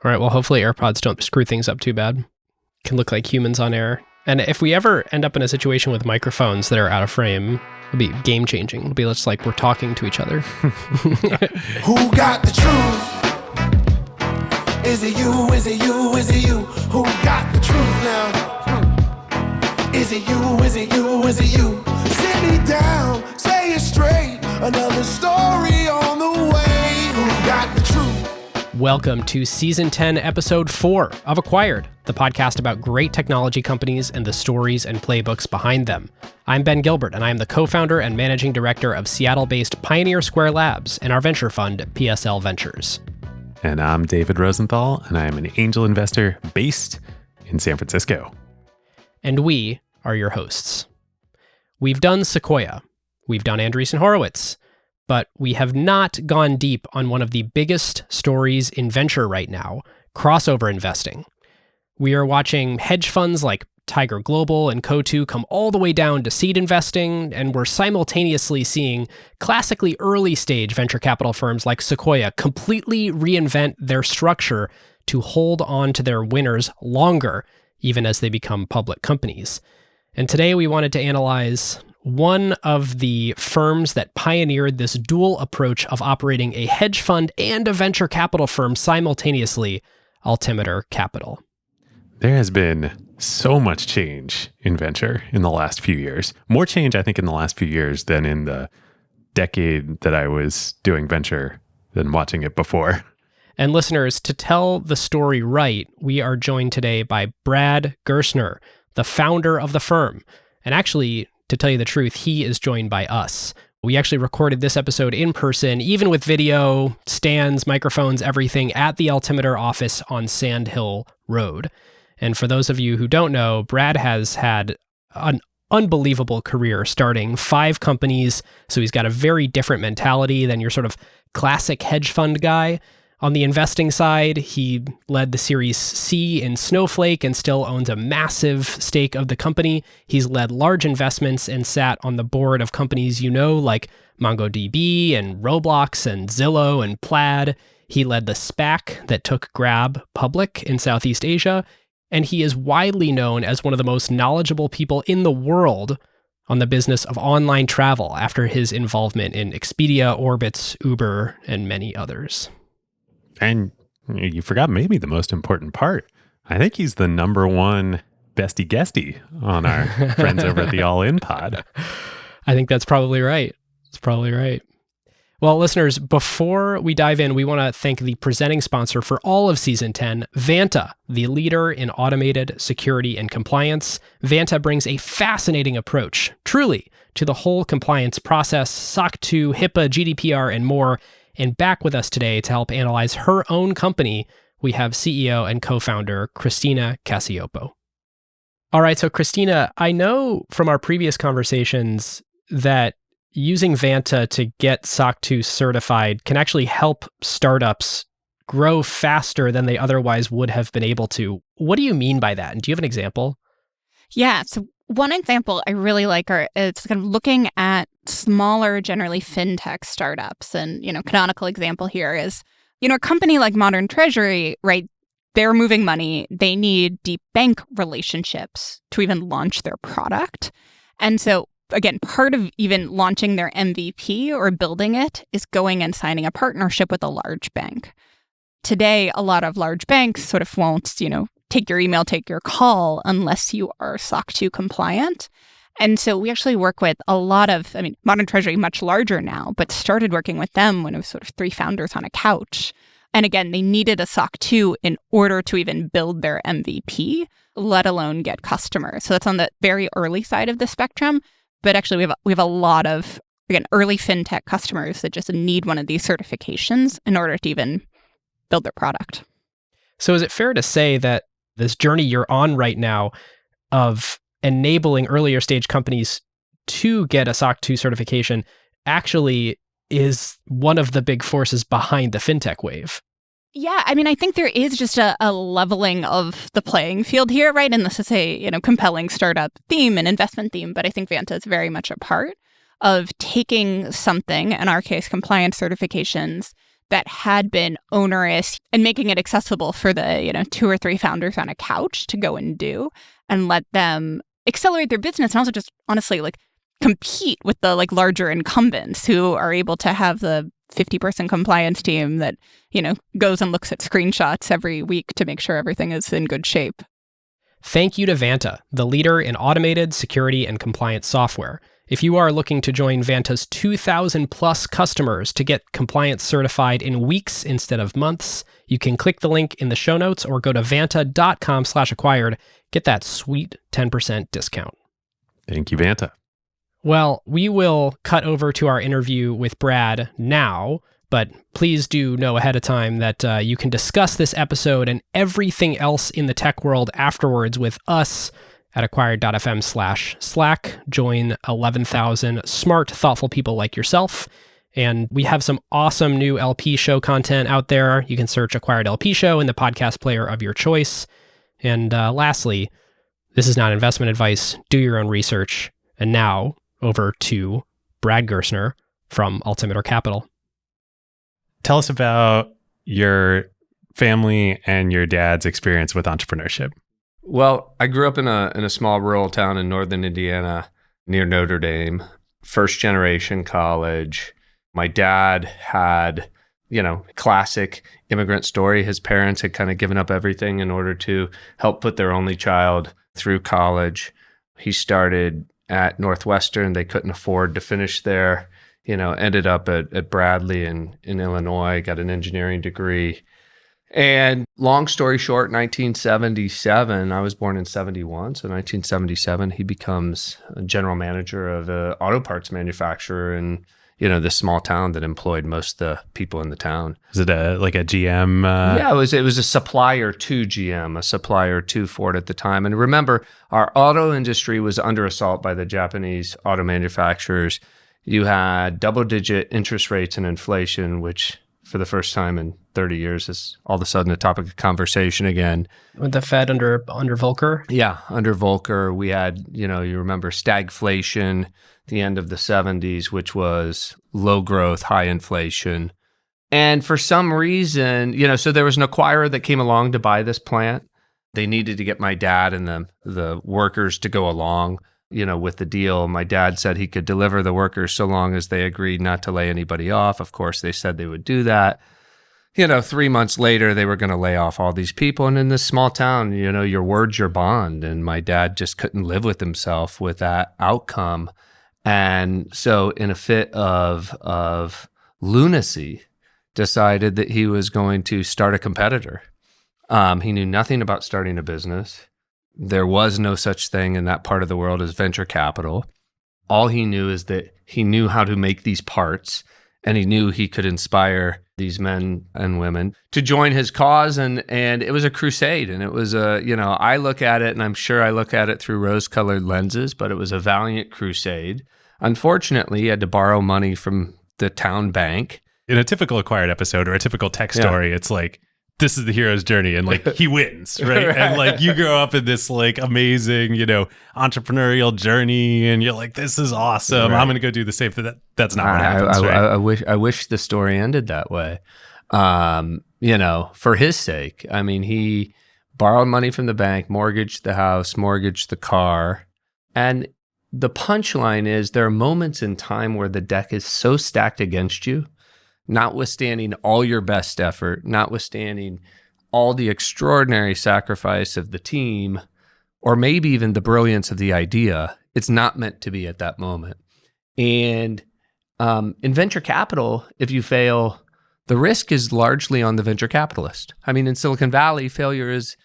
All right, well, hopefully AirPods don't screw things up too bad. Can look like humans on air. And if we ever end up in a situation with microphones that are out of frame, it'll be game-changing. It'll be just like we're talking to each other. Who got the truth? Is it you? Is it you? Is it you? Who got the truth now? Is it you? Is it you? Is it you? Sit me down, say it straight. Another story on the way. Who got the truth? Welcome to Season 10, Episode 4 of Acquired, the podcast about great technology companies and the stories and playbooks behind them. I'm Ben Gilbert, and I am the co-founder and managing director of Seattle-based Pioneer Square Labs and our venture fund, PSL Ventures. And I'm David Rosenthal, and I am an angel investor based in San Francisco. And we are your hosts. We've done Sequoia, we've done Andreessen Horowitz, but we have not gone deep on one of the biggest stories in venture right now, crossover investing. We are watching hedge funds like Tiger Global and Coatue come all the way down to seed investing, and we're simultaneously seeing classically early-stage venture capital firms like Sequoia completely reinvent their structure to hold on to their winners longer, even as they become public companies. And today we wanted to analyze one of the firms that pioneered this dual approach of operating a hedge fund and a venture capital firm simultaneously, Altimeter Capital. There has been so much change in venture in the last few years. More change, I think, in the last few years than in the decade that I was doing venture than watching it before. And listeners, to tell the story right, we are joined today by Brad Gerstner, the founder of the firm. And actually, to tell you the truth, he is joined by us. We actually recorded this episode in person, even with video, stands, microphones, everything, at the Altimeter office on Sand Hill Road. And for those of you who don't know, Brad has had an unbelievable career starting 5 companies. So he's got a very different mentality than your sort of classic hedge fund guy. On the investing side, he led the Series C in Snowflake and still owns a massive stake of the company. He's led large investments and sat on the board of companies you know, like MongoDB and Roblox and Zillow and Plaid. He led the SPAC that took Grab public in Southeast Asia. And he is widely known as one of the most knowledgeable people in the world on the business of online travel after his involvement in Expedia, Orbitz, Uber, and many others. And you forgot maybe the most important part. I think he's the number one bestie guestie on our friends over at the All In Pod. I think that's probably right. It's probably right. Well, listeners, before we dive in, we want to thank the presenting sponsor for all of Season 10, Vanta, the leader in automated security and compliance. Vanta brings a fascinating approach, truly, to the whole compliance process, SOC 2, HIPAA, GDPR, and more. And back with us today to help analyze her own company, we have CEO and co-founder Christina Cacioppo. All right, so Christina, I know from our previous conversations that using Vanta to get SOC 2 certified can actually help startups grow faster than they otherwise would have been able to. What do you mean by that? And do you have an example? Yeah, so one example I really like is kind of looking at smaller, generally fintech startups. And, canonical example here is, a company like Modern Treasury, right? They're moving money. They need deep bank relationships to even launch their product. And so, again, part of even launching their MVP or building it is going and signing a partnership with a large bank. Today, a lot of large banks sort of won't, take your email, take your call unless you are SOC 2 compliant. And so we actually work with a lot of, Modern Treasury, much larger now, but started working with them when it was sort of 3 founders on a couch. And again, they needed a SOC 2 in order to even build their MVP, let alone get customers. So that's on the very early side of the spectrum. But actually, we have a lot of, again, early fintech customers that just need one of these certifications in order to even build their product. So is it fair to say that this journey you're on right now of enabling earlier stage companies to get a SOC 2 certification actually is one of the big forces behind the fintech wave? Yeah, I think there is just a leveling of the playing field here, right? And this is a, compelling startup theme and investment theme, but I think Vanta is very much a part of taking something, in our case, compliance certifications, that had been onerous and making it accessible for the, 2 or 3 founders on a couch to go and do and let them accelerate their business and also just honestly compete with the larger incumbents who are able to have the 50-person compliance team that, goes and looks at screenshots every week to make sure everything is in good shape. Thank you to Vanta, the leader in automated security and compliance software. If you are looking to join Vanta's 2,000 plus customers to get compliance certified in weeks instead of months, you can click the link in the show notes or go to vanta.com/acquired. Get that sweet 10% discount. Thank you, Vanta. Well, we will cut over to our interview with Brad now, but please do know ahead of time that you can discuss this episode and everything else in the tech world afterwards with us at acquired.fm/Slack. Join 11,000 smart, thoughtful people like yourself. And we have some awesome new LP show content out there. You can search Acquired LP Show in the podcast player of your choice. And lastly, this is not investment advice. Do your own research. And now over to Brad Gerstner from Altimeter Capital. Tell us about your family and your dad's experience with entrepreneurship. Well, I grew up in a small rural town in northern Indiana near Notre Dame, first generation college. My dad had, classic immigrant story. His parents had kind of given up everything in order to help put their only child through college. He started at Northwestern. They couldn't afford to finish there, ended up at Bradley in Illinois, got an engineering degree. And long story short, 1977, I was born in 71. So 1977, he becomes a general manager of an auto parts manufacturer in, this small town that employed most of the people in the town. Is it a GM? Yeah, it was a supplier to GM, a supplier to Ford at the time. And remember, our auto industry was under assault by the Japanese auto manufacturers. You had double-digit interest rates and inflation, which for the first time in 30 years is all of a sudden a topic of conversation again. With the Fed under Volcker? Yeah, under Volcker. We had, you remember stagflation, the end of the 70s, which was low growth, high inflation. And for some reason, so there was an acquirer that came along to buy this plant. They needed to get my dad and the workers to go along, with the deal. My dad said he could deliver the workers so long as they agreed not to lay anybody off. Of course, they said they would do that. 3 months later, they were going to lay off all these people. And in this small town, your word's your bond. And my dad just couldn't live with himself with that outcome. And so in a fit of lunacy, decided that he was going to start a competitor. He knew nothing about starting a business. There was no such thing in that part of the world as venture capital. All he knew is that he knew how to make these parts, and he knew he could inspire these men and women to join his cause. And it was a crusade. And it was I look at it, and I'm sure I look at it through rose-colored lenses, but it was a valiant crusade. Unfortunately, he had to borrow money from the town bank. In a typical Acquired episode or a typical tech story, it's like, this is the hero's journey, and he wins, right? Right. And you grow up in this amazing, entrepreneurial journey, and you're like, this is awesome. Right. I'm going to go do the same thing. That's not what happens, right? I wish the story ended that way. For his sake. I mean, he borrowed money from the bank, mortgaged the house, mortgaged the car. And the punchline is there are moments in time where the deck is so stacked against you, notwithstanding all your best effort, notwithstanding all the extraordinary sacrifice of the team, or maybe even the brilliance of the idea, it's not meant to be at that moment. And in venture capital, if you fail, the risk is largely on the venture capitalist. I mean, in Silicon Valley, failure is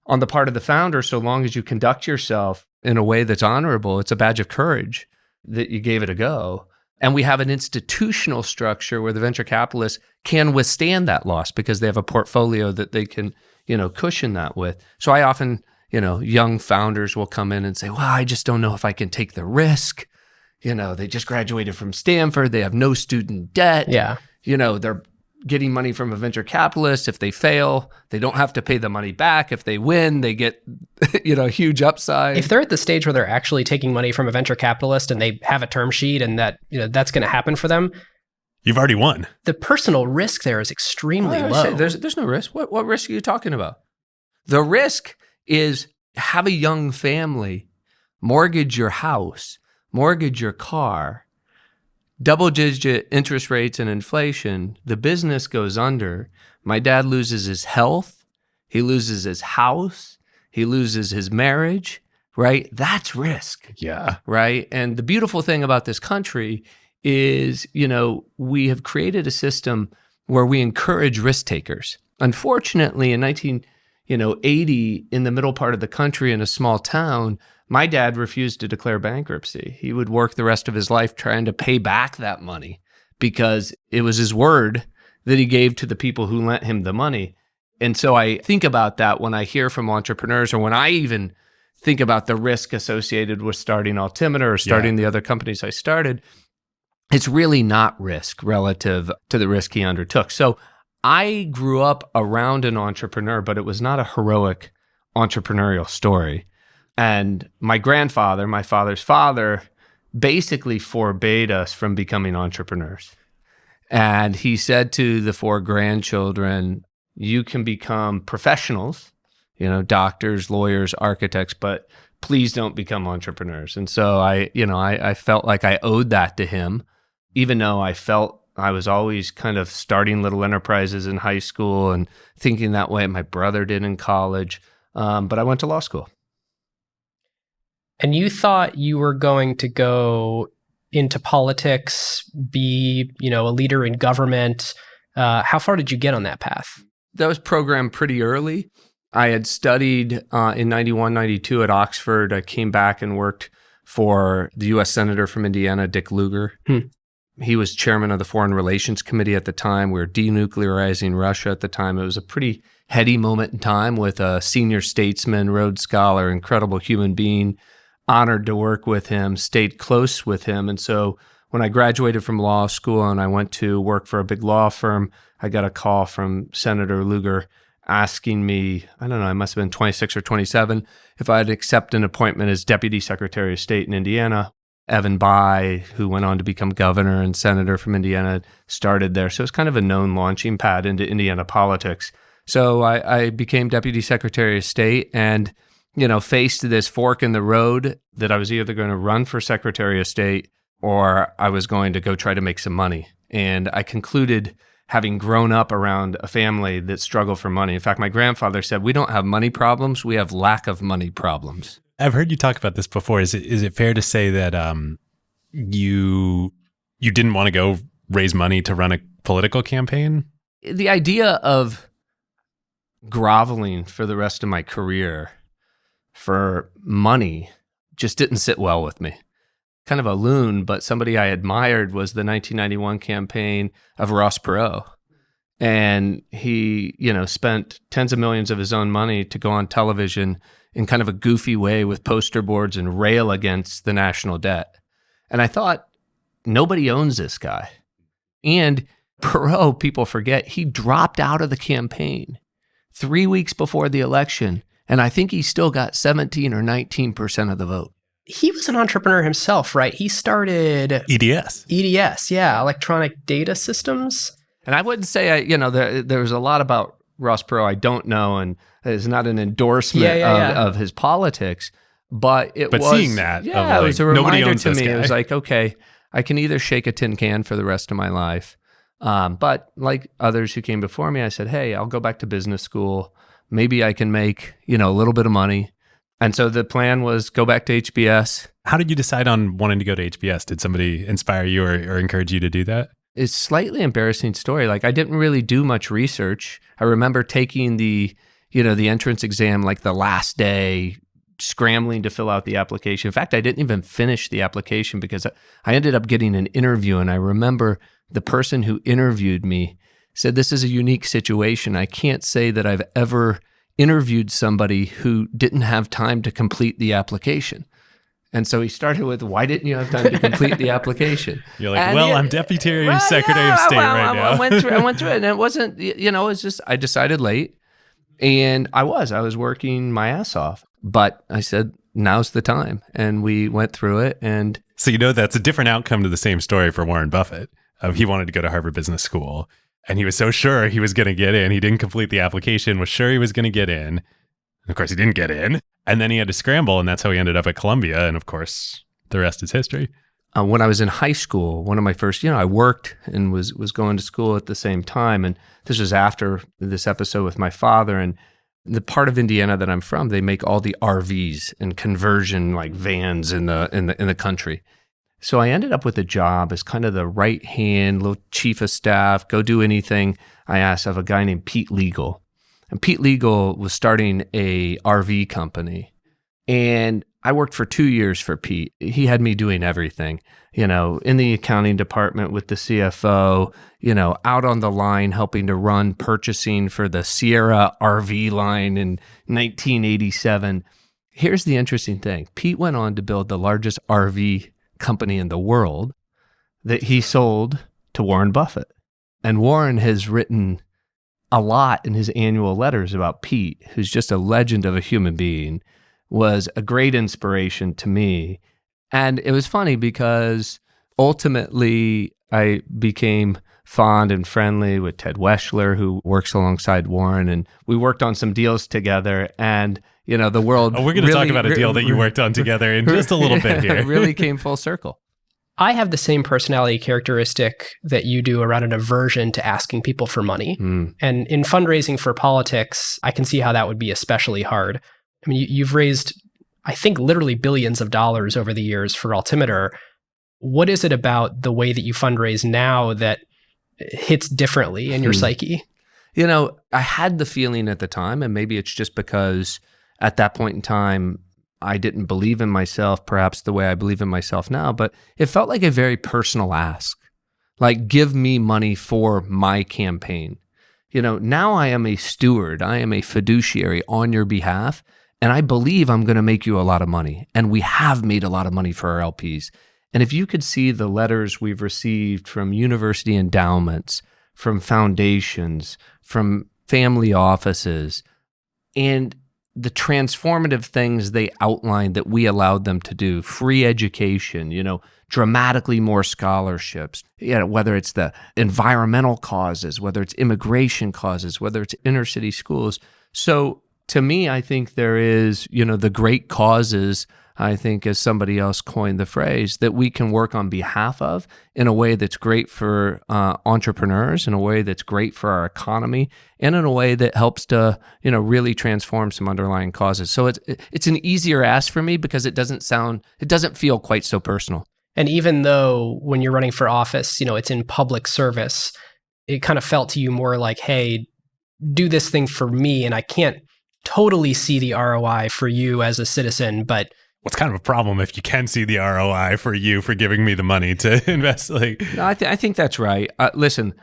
on the part of the founder so long as you conduct yourself in a way that's honorable. It's a badge of courage that you gave it a go. And we have an institutional structure where the venture capitalists can withstand that loss because they have a portfolio that they can, cushion that with. So I often, young founders will come in and say, well, I just don't know if I can take the risk. They just graduated from Stanford. They have no student debt. Yeah. They're getting money from a venture capitalist. If they fail, they don't have to pay the money back. If they win, they get, a huge upside. If they're at the stage where they're actually taking money from a venture capitalist and they have a term sheet and that, that's going to happen for them, You've already won. The personal risk there is extremely Well, I low. say there's no risk. What risk are you talking about? The risk is have a young family, mortgage your house, mortgage your car, double-digit interest rates and inflation. The business goes under. My dad loses his health. He loses his house. He loses his marriage, right? That's risk. Yeah. Right? And the beautiful thing about this country is, we have created a system where we encourage risk takers. Unfortunately, in 1980, in the middle part of the country in a small town, my dad refused to declare bankruptcy. He would work the rest of his life trying to pay back that money because it was his word that he gave to the people who lent him the money. And so I think about that when I hear from entrepreneurs, or when I even think about the risk associated with starting Altimeter or starting the other companies I started. It's really not risk relative to the risk he undertook. So I grew up around an entrepreneur, but it was not a heroic entrepreneurial story. And my grandfather, my father's father, basically forbade us from becoming entrepreneurs. And he said to the 4 grandchildren, you can become professionals, doctors, lawyers, architects, but please don't become entrepreneurs. And so I felt like I owed that to him, even though I felt I was always kind of starting little enterprises in high school and thinking that way. My brother did in college, but I went to law school. And you thought you were going to go into politics, be, a leader in government. How far did you get on that path? That was programmed pretty early. I had studied in 91, 92 at Oxford. I came back and worked for the U.S. Senator from Indiana, Dick Lugar. He was chairman of the Foreign Relations Committee at the time. We were denuclearizing Russia at the time. It was a pretty heady moment in time with a senior statesman, Rhodes Scholar, incredible human being. Honored to work with him, stayed close with him. And so when I graduated from law school and I went to work for a big law firm, I got a call from Senator Lugar asking me, I don't know, I must have been 26 or 27, if I'd accept an appointment as Deputy Secretary of State in Indiana. Evan Bayh, who went on to become governor and senator from Indiana, started there. So it's kind of a known launching pad into Indiana politics. So I became Deputy Secretary of State and, faced this fork in the road that I was either going to run for Secretary of State or I was going to go try to make some money. And I concluded, having grown up around a family that struggled for money. In fact, my grandfather said, we don't have money problems, we have lack of money problems. I've heard you talk about this before. Is it fair to say that you didn't want to go raise money to run a political campaign? The idea of groveling for the rest of my career for money just didn't sit well with me. Kind of a loon, but somebody I admired was the 1991 campaign of Ross Perot. And he, spent tens of millions of his own money to go on television in kind of a goofy way with poster boards and rail against the national debt. And I thought, nobody owns this guy. And Perot, people forget, he dropped out of the campaign 3 weeks before the election. And I think he still got 17 or 19% of the vote. He was an entrepreneur himself, right? He started EDS. EDS, yeah, electronic data systems. And I wouldn't say, there was a lot about Ross Perot I don't know, and it's not an endorsement of his politics, but it was. But seeing that, it was a reminder to me. Guy. It was like, okay, I can either shake a tin can for the rest of my life, but like others who came before me, I said, hey, I'll go back to business school. Maybe I can make, a little bit of money. And so the plan was go back to HBS. How did you decide on wanting to go to HBS? Did somebody inspire you or encourage you to do that? It's a slightly embarrassing story. Like I didn't really do much research. I remember taking the entrance exam like the last day, scrambling to fill out the application. In fact, I didn't even finish the application because I ended up getting an interview. And I remember the person who interviewed me said, this is a unique situation. I can't say that I've ever interviewed somebody who didn't have time to complete the application. And so he started with, why didn't you have time to complete the application? You're like, I'm Deputy Secretary of State right now. I went through it and it wasn't, it was just, I decided late and I was working my ass off, but I said, now's the time. And we went through it. And so, that's a different outcome to the same story for Warren Buffett. of he wanted to go to Harvard Business School. And he was so sure he was going to get in. He didn't complete the application, was sure he was going to get in. And of course, he didn't get in. And then he had to scramble, and that's how he ended up at Columbia. And of course, the rest is history. When I was in high school, one of my first, I worked and was going to school at the same time. And this was after this episode with my father. And the part of Indiana that I'm from, they make all the RVs and conversion like vans in the country. So I ended up with a job as kind of the right hand, little chief of staff, go do anything I asked, of a guy named Pete Legal. And Pete Legal was starting a RV company. And I worked for 2 years for Pete. He had me doing everything, in the accounting department with the CFO, out on the line helping to run purchasing for the Sierra RV line in 1987. Here's the interesting thing. Pete went on to build the largest RV company in the world that he sold to Warren Buffett. And Warren has written a lot in his annual letters about Pete, who's just a legend of a human being, was a great inspiration to me. And it was funny because ultimately I became fond and friendly with Ted Weschler, who works alongside Warren, and we worked on some deals together. And the world. We're going to talk about a deal that you worked on together in just a little bit here. It really came full circle. I have the same personality characteristic that you do around an aversion to asking people for money. And in fundraising for politics, I can see how that would be especially hard. I mean, you've raised, I think, literally billions of dollars over the years for Altimeter. What is it about the way that you fundraise now that hits differently in your psyche? I had the feeling at the time, and maybe it's just because at that point in time, I didn't believe in myself, perhaps the way I believe in myself now, but it felt like a very personal ask. Like, give me money for my campaign. Now I am a steward. I am a fiduciary on your behalf. And I believe I'm going to make you a lot of money. And we have made a lot of money for our LPs. And if you could see the letters we've received from university endowments, from foundations, from family offices, and the transformative things they outlined that we allowed them to do, free education, dramatically more scholarships, whether it's the environmental causes, whether it's immigration causes, whether it's inner city schools. So to me, I think there is, the great causes, I think, as somebody else coined the phrase, that we can work on behalf of in a way that's great for entrepreneurs, in a way that's great for our economy, and in a way that helps to, really transform some underlying causes. So it's an easier ask for me because it doesn't feel quite so personal. And even though when you're running for office, it's in public service, it kind of felt to you more like, hey, do this thing for me, and I can't totally see the ROI for you as a citizen, but what's kind of a problem if you can see the ROI for you for giving me the money to invest? No, I think that's right. Listen,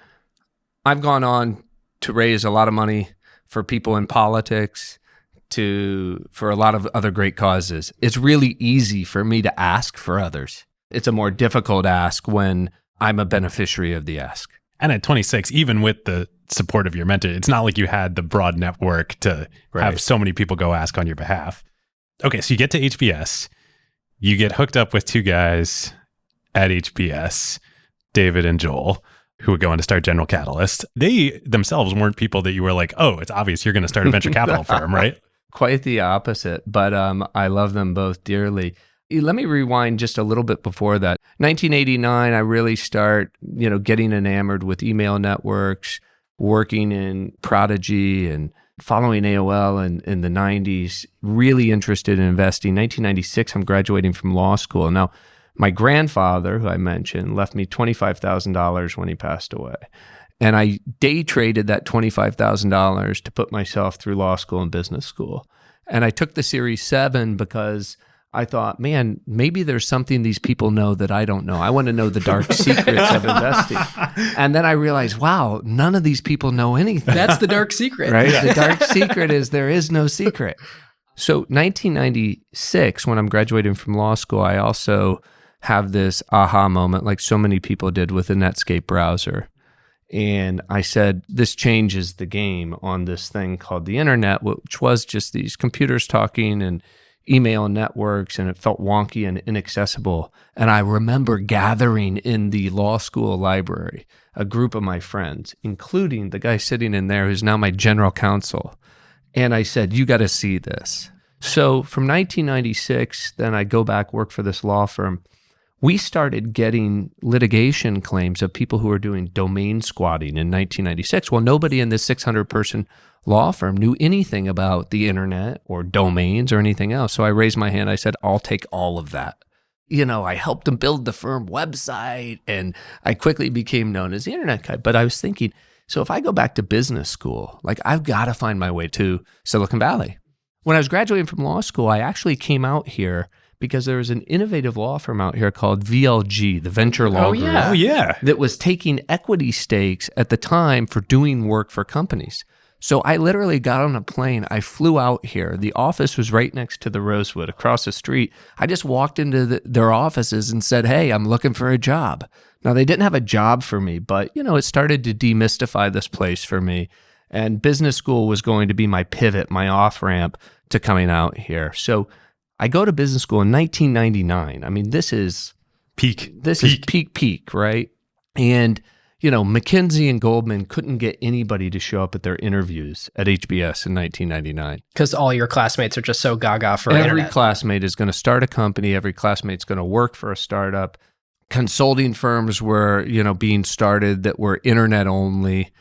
I've gone on to raise a lot of money for people in politics, for a lot of other great causes. It's really easy for me to ask for others. It's a more difficult ask when I'm a beneficiary of the ask. And at 26, even with the support of your mentor, it's not like you had the broad network to have so many people go ask on your behalf. Okay, so you get to HBS, you get hooked up with two guys at HBS, David and Joel, who would go on to start General Catalyst. They themselves weren't people that you were like, oh, it's obvious you're going to start a venture capital firm, right? Quite the opposite, but I love them both dearly. Let me rewind just a little bit before that. 1989, I really start, getting enamored with email networks, working in Prodigy and following AOL in the 90s, really interested in investing. 1996, I'm graduating from law school. Now, my grandfather, who I mentioned, left me $25,000 when he passed away. And I day traded that $25,000 to put myself through law school and business school. And I took the Series 7 because I thought, man, maybe there's something these people know that I don't know. I want to know the dark secrets of investing. And then I realized, wow, none of these people know anything. That's the dark secret. Right? The dark secret is there is no secret. So 1996, when I'm graduating from law school, I also have this aha moment, like so many people did with the Netscape browser. And I said, this changes the game on this thing called the internet, which was just these computers talking and email networks, and it felt wonky and inaccessible. And I remember gathering in the law school library a group of my friends, including the guy sitting in there who's now my general counsel. And I said, you got to see this. So from 1996, then I go back, work for this law firm. We started getting litigation claims of people who were doing domain squatting in 1996. Well, nobody in this 600-person law firm knew anything about the internet or domains or anything else. So I raised my hand. I said, I'll take all of that. I helped them build the firm website, and I quickly became known as the internet guy. But I was thinking, so if I go back to business school, like I've got to find my way to Silicon Valley. When I was graduating from law school, I actually came out here because there was an innovative law firm out here called VLG, the Venture Law Group. Oh, yeah. That was taking equity stakes at the time for doing work for companies. So I literally got on a plane. I flew out here. The office was right next to the Rosewood across the street. I just walked into their offices and said, hey, I'm looking for a job. Now, they didn't have a job for me, but, it started to demystify this place for me. And business school was going to be my pivot, my off-ramp to coming out here. So I go to business school in 1999. I mean, this is peak, right? And, McKinsey and Goldman couldn't get anybody to show up at their interviews at HBS in 1999. Because all your classmates are just so gaga for Every internet. classmate is going to start a company. Every classmate's going to work for a startup. Consulting firms were, being started that were internet only.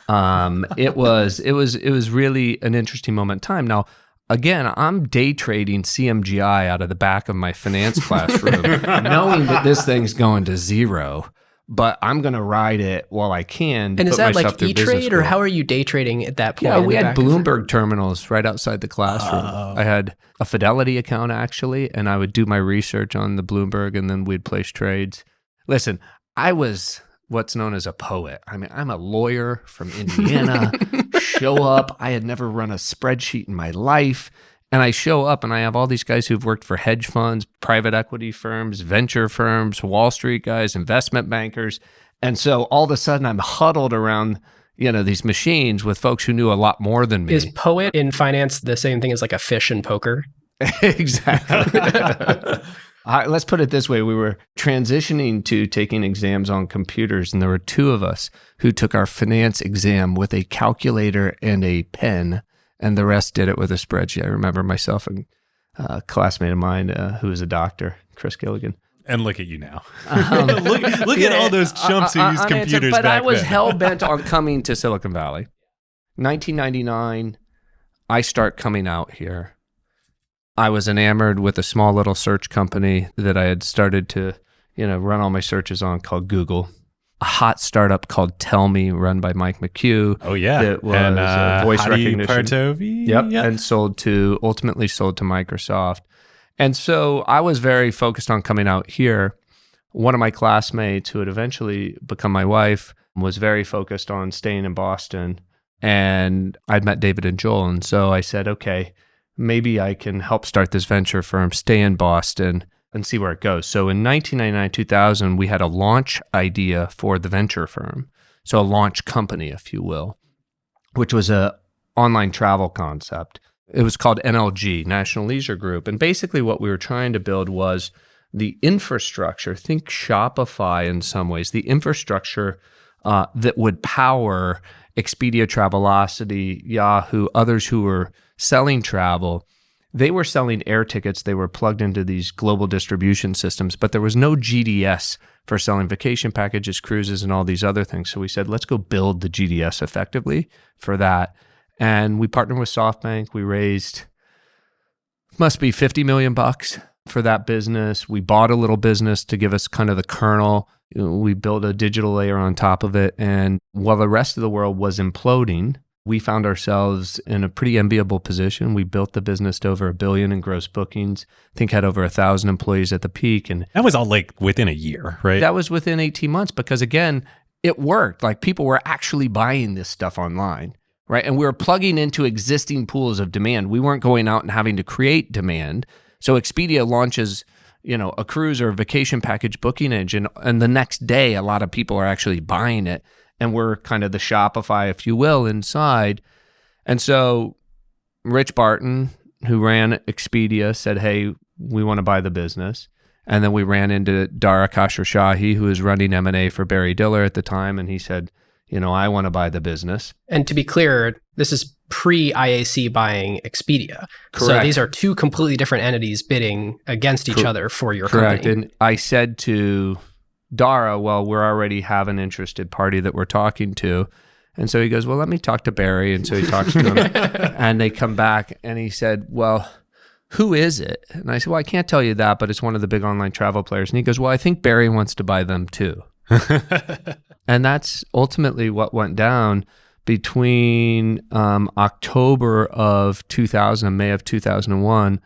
It was really an interesting moment in time. Now, again, I'm day trading CMGI out of the back of my finance classroom, knowing that this thing's going to zero, but I'm going to ride it while I can. And is that like E-Trade, or how are you day trading at that point? Yeah, we had Bloomberg terminals right outside the classroom. I had a Fidelity account, actually, and I would do my research on the Bloomberg, and then we'd place trades. Listen, I was what's known as a poet. I mean, I'm a lawyer from Indiana. Show up. I had never run a spreadsheet in my life. And I show up and I have all these guys who've worked for hedge funds, private equity firms, venture firms, Wall Street guys, investment bankers. And so all of a sudden I'm huddled around, these machines with folks who knew a lot more than me. Is poet in finance the same thing as like a fish in poker? Exactly. Let's put it this way. We were transitioning to taking exams on computers, and there were two of us who took our finance exam with a calculator and a pen, and the rest did it with a spreadsheet. I remember myself and a classmate of mine who was a doctor, Chris Gilligan. And look at you now. Look at all those chumps who use computers back then. But I was hell-bent on coming to Silicon Valley. 1999, I start coming out here. I was enamored with a small little search company that I had started to, run all my searches on called Google. A hot startup called Tell Me, run by Mike McHugh. Oh, yeah. That was voice recognition. Partovi? Yep. Yeah. And ultimately sold to Microsoft. And so I was very focused on coming out here. One of my classmates who had eventually become my wife was very focused on staying in Boston. And I'd met David and Joel. And so I said, okay, maybe I can help start this venture firm, stay in Boston, and see where it goes. So in 1999, 2000, we had a launch idea for the venture firm. So a launch company, if you will, which was a online travel concept. It was called NLG, National Leisure Group. And basically what we were trying to build was the infrastructure, think Shopify in some ways, the infrastructure that would power Expedia, Travelocity, Yahoo, others who were selling travel. They were selling air tickets. They were plugged into these global distribution systems, but there was no GDS for selling vacation packages, cruises, and all these other things. So we said, let's go build the GDS effectively for that. And we partnered with Softbank. We raised, must be $50 million for that business. We bought a little business to give us kind of the kernel. We built a digital layer on top of it. And while the rest of the world was imploding, we found ourselves in a pretty enviable position. We built the business to over $1 billion in gross bookings. I think had over 1,000 employees at the peak. And that was all like within a year, right? That was within 18 months because, again, it worked. Like people were actually buying this stuff online, right? And we were plugging into existing pools of demand. We weren't going out and having to create demand. So Expedia launches, a cruise or a vacation package booking engine, and the next day, a lot of people are actually buying it. And we're kind of the Shopify, if you will, inside. And so Rich Barton, who ran Expedia, said, hey, we want to buy the business. And then we ran into Dara Khosrowshahi, who was running M&A for Barry Diller at the time. And he said, I want to buy the business. And to be clear, this is pre-IAC buying Expedia. Correct. So these are two completely different entities bidding against each other for your Correct. company. And I said to Dara, well, we already have an interested party that we're talking to. And so he goes, well, let me talk to Barry. And so he talks to him and they come back and he said, well, who is it? And I said, well, I can't tell you that, but it's one of the big online travel players. And he goes, well, I think Barry wants to buy them too. And that's ultimately what went down between October of 2000 and May of 2001.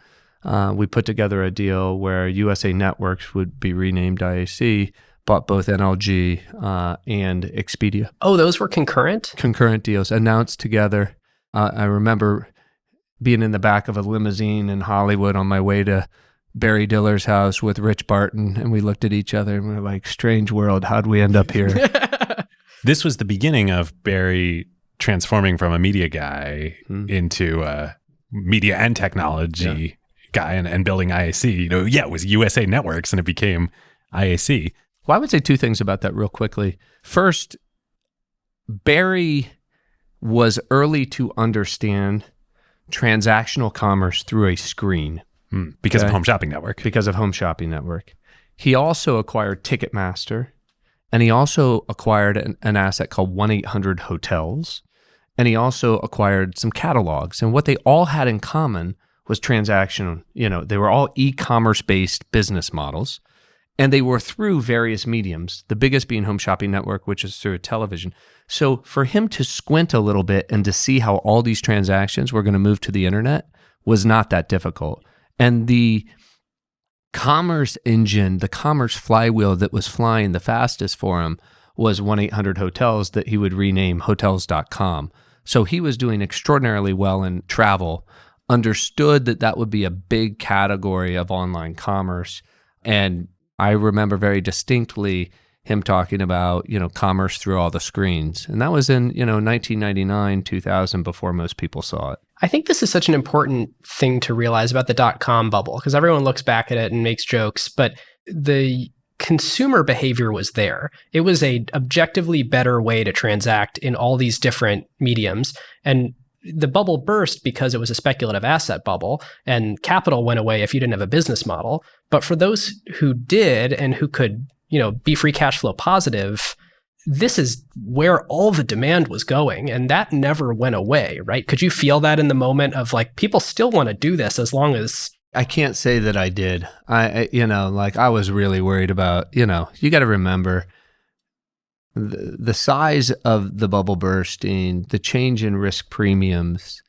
We put together a deal where USA Networks would be renamed IAC, bought both NLG and Expedia. Oh, those were concurrent? Concurrent deals announced together. I remember being in the back of a limousine in Hollywood on my way to Barry Diller's house with Rich Barton, and we looked at each other and we were like, strange world, how'd we end up here? This was the beginning of Barry transforming from a media guy into a media and technology guy and building IAC. It was USA Networks and it became IAC. Well, I would say two things about that real quickly. First, Barry was early to understand transactional commerce through a screen. Because of Home Shopping Network. Because of Home Shopping Network. He also acquired Ticketmaster, and he also acquired an asset called 1-800-Hotels, and he also acquired some catalogs. And what they all had in common was transactional. They were all e-commerce-based business models, and they were through various mediums, the biggest being Home Shopping Network, which is through television. So for him to squint a little bit and to see how all these transactions were going to move to the internet was not that difficult. And the commerce engine, the commerce flywheel that was flying the fastest for him was 1-800-Hotels that he would rename hotels.com. So he was doing extraordinarily well in travel, understood that that would be a big category of online commerce. And I remember very distinctly him talking about, commerce through all the screens. And that was in, 1999, 2000, before most people saw it. I think this is such an important thing to realize about the dot-com bubble, because everyone looks back at it and makes jokes, but the consumer behavior was there. It was a objectively better way to transact in all these different mediums. And the bubble burst because it was a speculative asset bubble, and capital went away if you didn't have a business model. But for those who did and who could, be free cash flow positive, this is where all the demand was going, and that never went away, right? Could you feel that in the moment of like, people still want to do this as long as... I can't say that I did. I was really worried about, you got to remember the size of the bubble bursting, the change in risk premiums,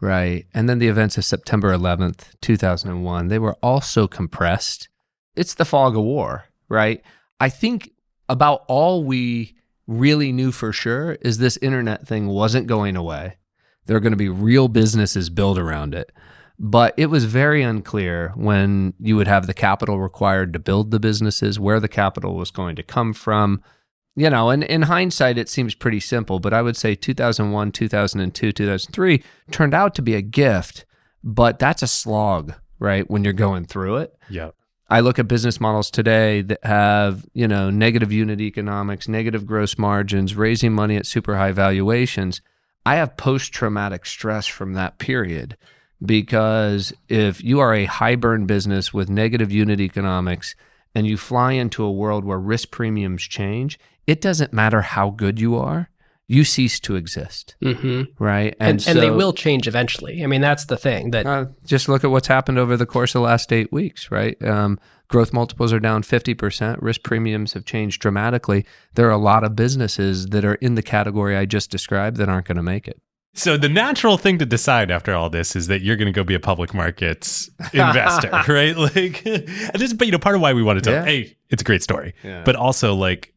right? And then the events of September 11th, 2001, they were all so compressed. It's the fog of war, right? I think about all we really knew for sure is this internet thing wasn't going away. There are going to be real businesses built around it. But it was very unclear when you would have the capital required to build the businesses, where the capital was going to come from. And in hindsight, it seems pretty simple, but I would say 2001, 2002, 2003 turned out to be a gift, but that's a slog, right, when you're going through it. Yeah. I look at business models today that have, negative unit economics, negative gross margins, raising money at super high valuations. I have post-traumatic stress from that period, because if you are a high burn business with negative unit economics and you fly into a world where risk premiums change, it doesn't matter how good you are, you cease to exist, right? And they will change eventually. I mean, that's the thing. That just look at what's happened over the course of the last 8 weeks, right? Growth multiples are down 50%. Risk premiums have changed dramatically. There are a lot of businesses that are in the category I just described that aren't going to make it. So the natural thing to decide after all this is that you're going to go be a public markets investor, right? But part of why we wanted to, hey, it's a great story, but also like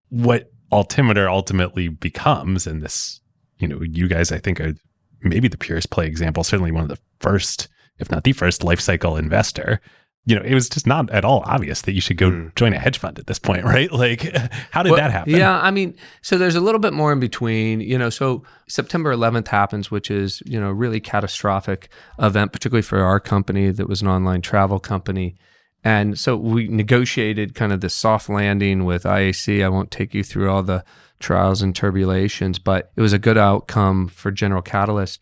what Altimeter ultimately becomes, and this, you guys, I think, are maybe the purest play example, certainly one of the first, if not the first, life cycle investor it was just not at all obvious that you should go join a hedge fund at this point, right? Like, how did that happen? Yeah, I mean, so there's a little bit more in between, so September 11th happens, which is, a really catastrophic event, particularly for our company that was an online travel company. And so we negotiated kind of this soft landing with IAC. I won't take you through all the trials and tribulations, but it was a good outcome for General Catalyst.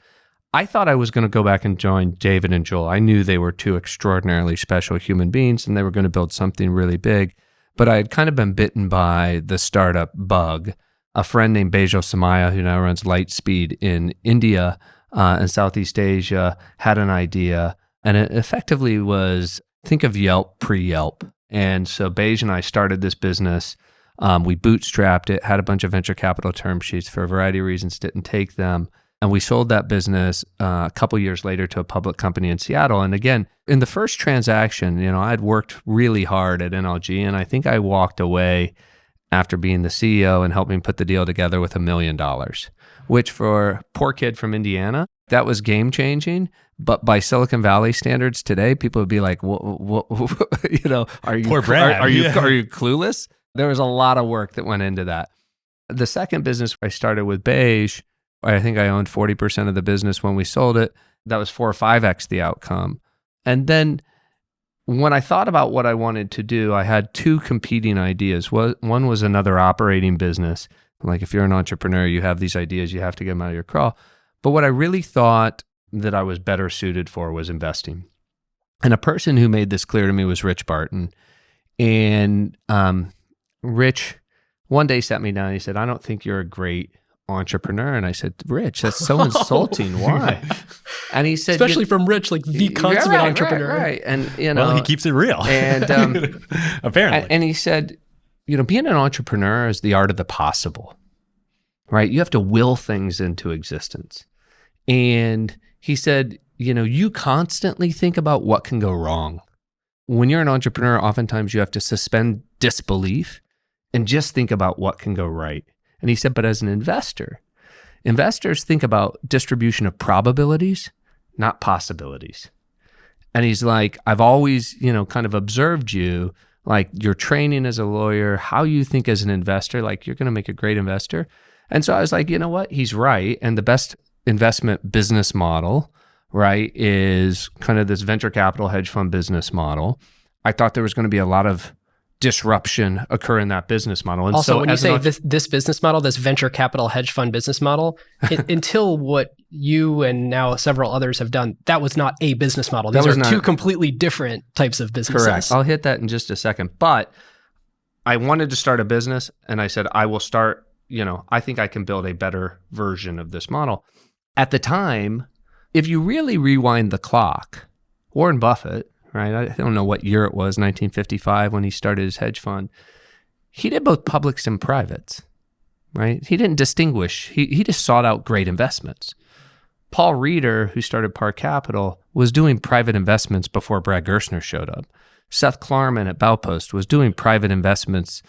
I thought I was going to go back and join David and Joel. I knew they were two extraordinarily special human beings and they were going to build something really big. But I had kind of been bitten by the startup bug. A friend named Bejo Samaya, who now runs Lightspeed in India and Southeast Asia, had an idea. And it effectively was, think of Yelp pre-Yelp. And so Bejo and I started this business. We bootstrapped it, had a bunch of venture capital term sheets for a variety of reasons, didn't take them. And we sold that business a couple years later to a public company in Seattle. And again, in the first transaction, I had worked really hard at NLG, and I think I walked away after being the CEO and helping put the deal together with $1 million, which for a poor kid from Indiana, that was game changing. But by Silicon Valley standards today, people would be like, what, are you, Poor Brad. Are you clueless? There was a lot of work that went into that. The second business I started with Beige, I think I owned 40% of the business when we sold it. That was 4 or 5x the outcome. And then when I thought about what I wanted to do, I had two competing ideas. One was another operating business. Like if you're an entrepreneur, you have these ideas, you have to get them out of your crawl. But what I really thought that I was better suited for was investing. And a person who made this clear to me was Rich Barton. And Rich one day sat me down and he said, "I don't think you're a great entrepreneur." And I said, "Rich, that's so insulting. Why?" And he said, especially from Rich, like the consummate entrepreneur. Right. And well, he keeps it real. And apparently. And he said, being an entrepreneur is the art of the possible, right? You have to will things into existence. And he said, you constantly think about what can go wrong. When you're an entrepreneur, oftentimes you have to suspend disbelief and just think about what can go right. And he said, but as an investor, investors think about distribution of probabilities, not possibilities. And he's like, I've always, kind of observed you, like your training as a lawyer, how you think as an investor, like you're going to make a great investor. And so I was like, you know what? He's right. And the best investment business model, right, is kind of this venture capital hedge fund business model. I thought there was going to be a lot of disruption occur in that business model. And also, so when you say this business model, this venture capital hedge fund business model, until what you and now several others have done, that was not a business model. These are two completely different types of businesses. Correct. I'll hit that in just a second. But I wanted to start a business and I said, I will start, I think I can build a better version of this model. At the time, if you really rewind the clock, Warren Buffett, right? I don't know what year it was, 1955, when he started his hedge fund. He did both publics and privates, right? He didn't distinguish. He just sought out great investments. Paul Reeder, who started Park Capital, was doing private investments before Brad Gerstner showed up. Seth Klarman at Baupost was doing private investments,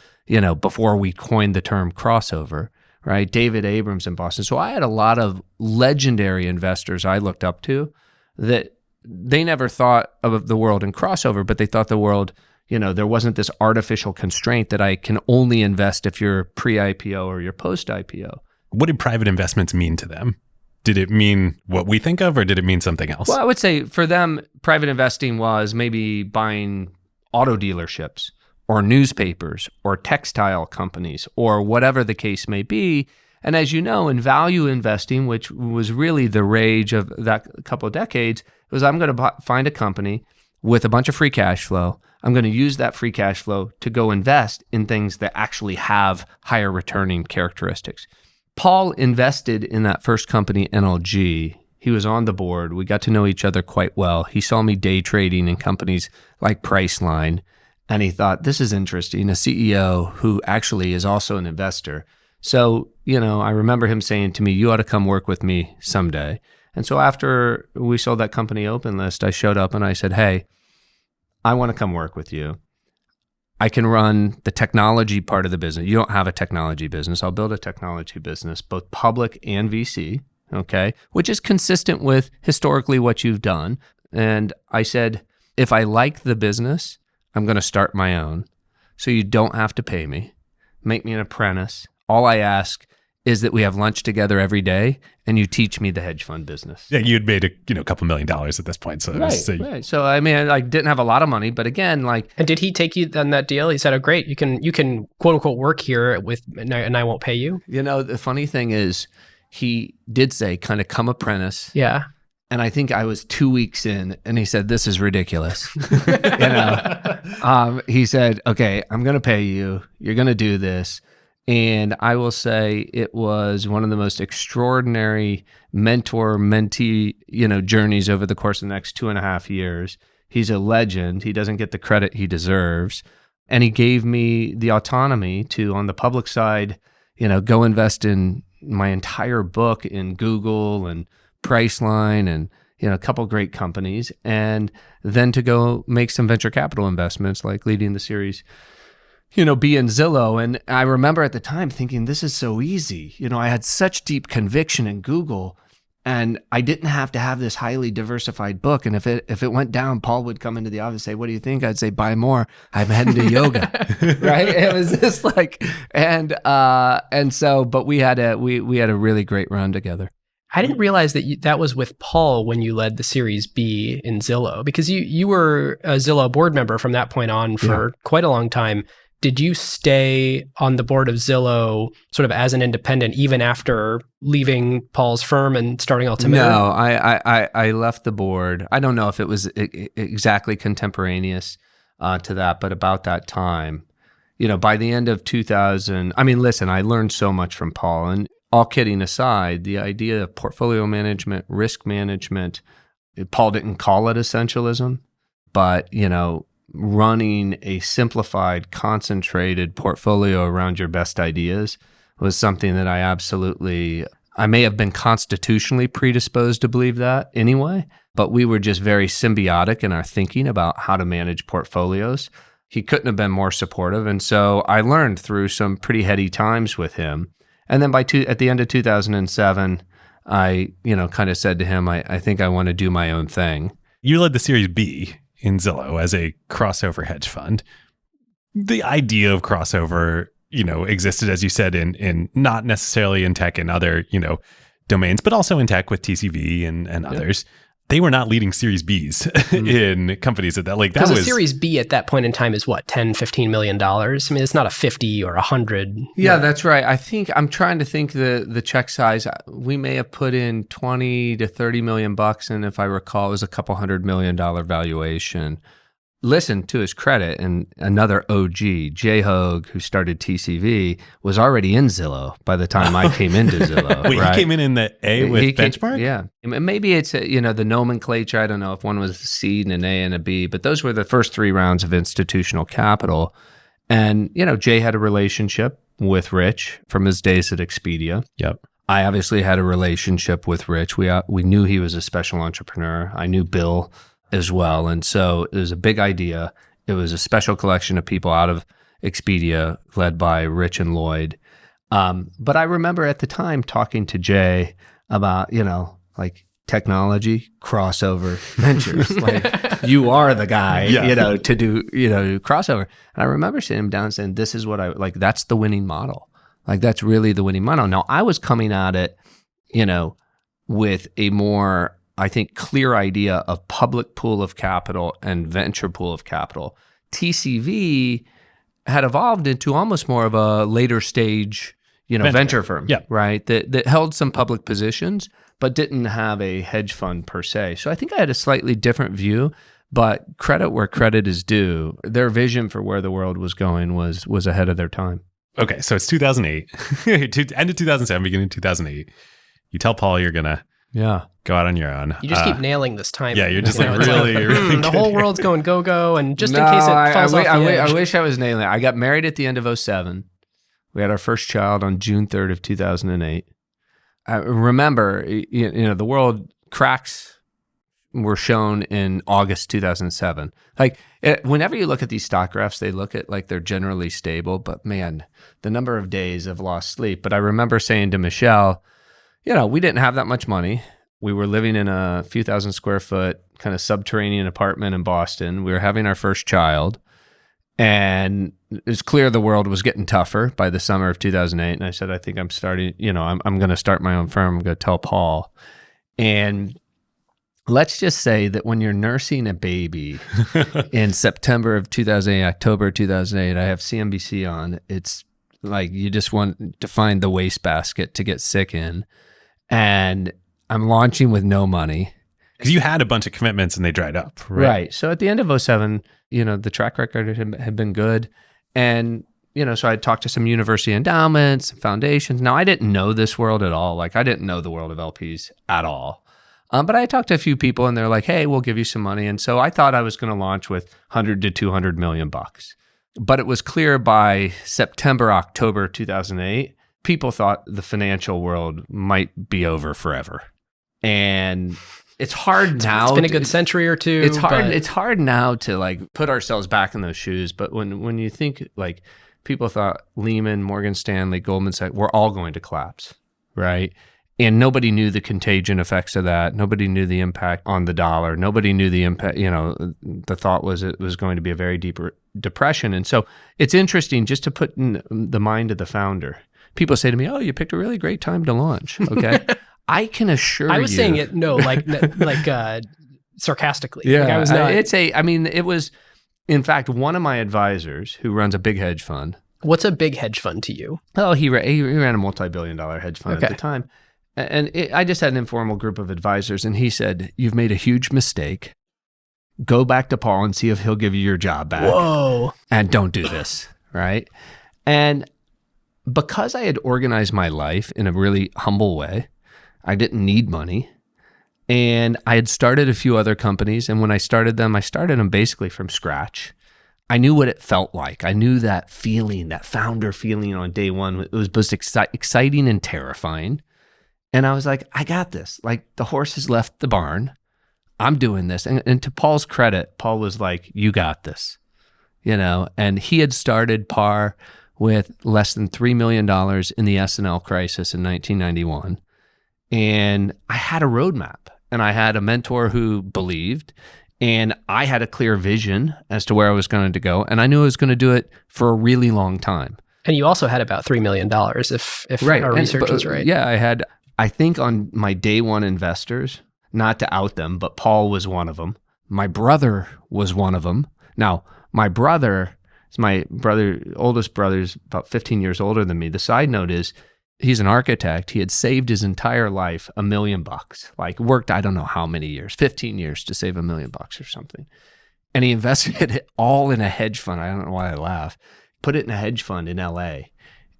before we coined the term crossover, right? David Abrams in Boston. So I had a lot of legendary investors I looked up to that they never thought of the world in crossover, but they thought the world, there wasn't this artificial constraint that I can only invest if you're pre-IPO or you're post-IPO. What did private investments mean to them? Did it mean what we think of, or did it mean something else? Well, I would say for them, private investing was maybe buying auto dealerships or newspapers or textile companies or whatever the case may be. And as you know, in value investing, which was really the rage of that couple of decades, it was I'm going to find a company with a bunch of free cash flow. I'm going to use that free cash flow to go invest in things that actually have higher returning characteristics. Paul invested in that first company, NLG. He was on the board. We got to know each other quite well. He saw me day trading in companies like Priceline, and he thought, this is interesting, a CEO who actually is also an investor. So, I remember him saying to me, you ought to come work with me someday. And so after we sold that company OpenList, I showed up and I said, hey, I want to come work with you. I can run the technology part of the business. You don't have a technology business. I'll build a technology business, both public and VC, okay, which is consistent with historically what you've done. And I said, if I like the business, I'm going to start my own. So you don't have to pay me. Make me an apprentice. All I ask is that we have lunch together every day and you teach me the hedge fund business. Yeah, you'd made a couple $1 million at this point. So Right. So I mean, I didn't have a lot of money, but again, like. And did he take you on that deal? He said, "Oh, great, you can quote unquote work here and I won't pay you." The funny thing is, he did say, kind of come apprentice. Yeah. And I think I was 2 weeks in, and he said, "This is ridiculous." He said, "Okay, I'm going to pay you. You're going to do this." And I will say it was one of the most extraordinary mentor-mentee, journeys over the course of the next 2.5 years. He's a legend. He doesn't get the credit he deserves. And he gave me the autonomy to, on the public side, go invest in my entire book in Google and Priceline and, a couple great companies. And then to go make some venture capital investments, like leading the series B in Zillow. And I remember at the time thinking, this is so easy. I had such deep conviction in Google, and I didn't have to have this highly diversified book. And if it went down, Paul would come into the office and say, "What do you think?" I'd say, "Buy more. I'm heading to yoga." Right? It was just like, but we had a really great run together. I didn't realize that that was with Paul when you led the Series B in Zillow, because you were a Zillow board member from that point on for quite a long time. Did you stay on the board of Zillow sort of as an independent even after leaving Paul's firm and starting Altimeter? No, I left the board. I don't know if it was exactly contemporaneous to that, but about that time, by the end of 2000, I mean, listen, I learned so much from Paul, and all kidding aside, the idea of portfolio management, risk management, Paul didn't call it essentialism, but, running a simplified, concentrated portfolio around your best ideas was something that I may have been constitutionally predisposed to believe that anyway, but we were just very symbiotic in our thinking about how to manage portfolios. He couldn't have been more supportive. And so I learned through some pretty heady times with him. And then at the end of 2007, I, kind of said to him, I think I want to do my own thing. You led the Series B in Zillow as a crossover hedge fund. The idea of crossover, existed, as you said, in not necessarily in tech and other, domains, but also in tech with TCV and others. They were not leading Series Bs in companies that like that was. Because a Series B at that point in time is what, $10-15 million? I mean, it's not a 50 or 100. Yeah, that's right. I think I'm trying to think the check size. We may have put in 20 to 30 million bucks, and if I recall, it was a couple $100 million valuation. Listen, to his credit, and another OG, Jay Hogue, who started TCV, was already in Zillow by the time I came into Zillow. Wait, right? he came in the A with Benchmark? Yeah. Maybe it's, the nomenclature. I don't know if one was a C and an A and a B, but those were the first 3 rounds of institutional capital. And, Jay had a relationship with Rich from his days at Expedia. Yep. I obviously had a relationship with Rich. We knew he was a special entrepreneur. I knew Bill as well. And so it was a big idea. It was a special collection of people out of Expedia led by Rich and Lloyd. But I remember at the time talking to Jay about, like technology, crossover ventures. Like, you are the guy, to do, crossover. And I remember sitting him down and saying, this is what that's the winning model. Like, that's really the winning model. Now, I was coming at it, with a more, I think, clear idea of public pool of capital and venture pool of capital. TCV had evolved into almost more of a later stage, venture firm, right? That held some public positions, but didn't have a hedge fund per se. So I think I had a slightly different view, but credit where credit is due. Their vision for where the world was going was ahead of their time. Okay, so it's 2008, end of 2007, beginning of 2008. You tell Paul you're going to go out on your own. You just keep nailing this time. Yeah, you're just really the whole world's going go, and just in case it falls off the edge. I wish I was nailing it. I got married at the end of 2007. We had our first child on June 3rd of 2008. I remember, the world cracks were shown in August 2007. Like, whenever you look at these stock graphs, they look at like they're generally stable, but man, the number of days of lost sleep. But I remember saying to Michelle, we didn't have that much money. We were living in a few thousand square foot kind of subterranean apartment in Boston. We were having our first child. And it was clear the world was getting tougher by the summer of 2008. And I said, I think I'm starting, I'm going to start my own firm. I'm going to tell Paul. And let's just say that when you're nursing a baby in September of 2008, October 2008, I have CNBC on. It's like you just want to find the wastebasket to get sick in. And I'm launching with no money. Because you had a bunch of commitments and they dried up, right? Right. So at the end of 2007, the track record had been good. And, so I talked to some university endowments, foundations. Now, I didn't know this world at all. Like, I didn't know the world of LPs at all. But I talked to a few people and they're like, hey, we'll give you some money. And so I thought I was going to launch with 100 to 200 million bucks. But it was clear by September, October 2008, people thought the financial world might be over forever. And it's hard now. It's been a good century or two. It's hard. It's hard now to like put ourselves back in those shoes. But when you think like people thought Lehman, Morgan Stanley, Goldman Sachs, we're all going to collapse, right? And nobody knew the contagion effects of that. Nobody knew the impact on the dollar. Nobody knew the impact. The thought was it was going to be a very deep depression. And so it's interesting just to put in the mind of the founder. People say to me, "Oh, you picked a really great time to launch." Okay. I can assure you. I was saying it, sarcastically. Yeah, like I was not. It was, in fact, one of my advisors who runs a big hedge fund. What's a big hedge fund to you? Oh, he ran a multi-billion-dollar hedge fund at the time. And I just had an informal group of advisors, and he said, "You've made a huge mistake. Go back to Paul and see if he'll give you your job back. Whoa. And don't do this," right? And because I had organized my life in a really humble way, I didn't need money. And I had started a few other companies. And when I started them basically from scratch. I knew what it felt like. I knew that feeling, that founder feeling on day one. It was both exciting and terrifying. And I was like, I got this. Like the horse has left the barn. I'm doing this. And to Paul's credit, Paul was like, you got this. And he had started PAR with less than $3 million in the S&L crisis in 1991. And I had a roadmap and I had a mentor who believed, and I had a clear vision as to where I was going to go. And I knew I was going to do it for a really long time. And you also had about $3 million if our research was right. Yeah, I think on my day one investors, not to out them, but Paul was one of them. My brother was one of them. Now, my brother is oldest brother's about 15 years older than me. The side note is, he's an architect. He had saved his entire life $1 million, like worked, I don't know how many years, 15 years to save $1 million or something. And he invested it all in a hedge fund. I don't know why I laugh. Put it in a hedge fund in LA.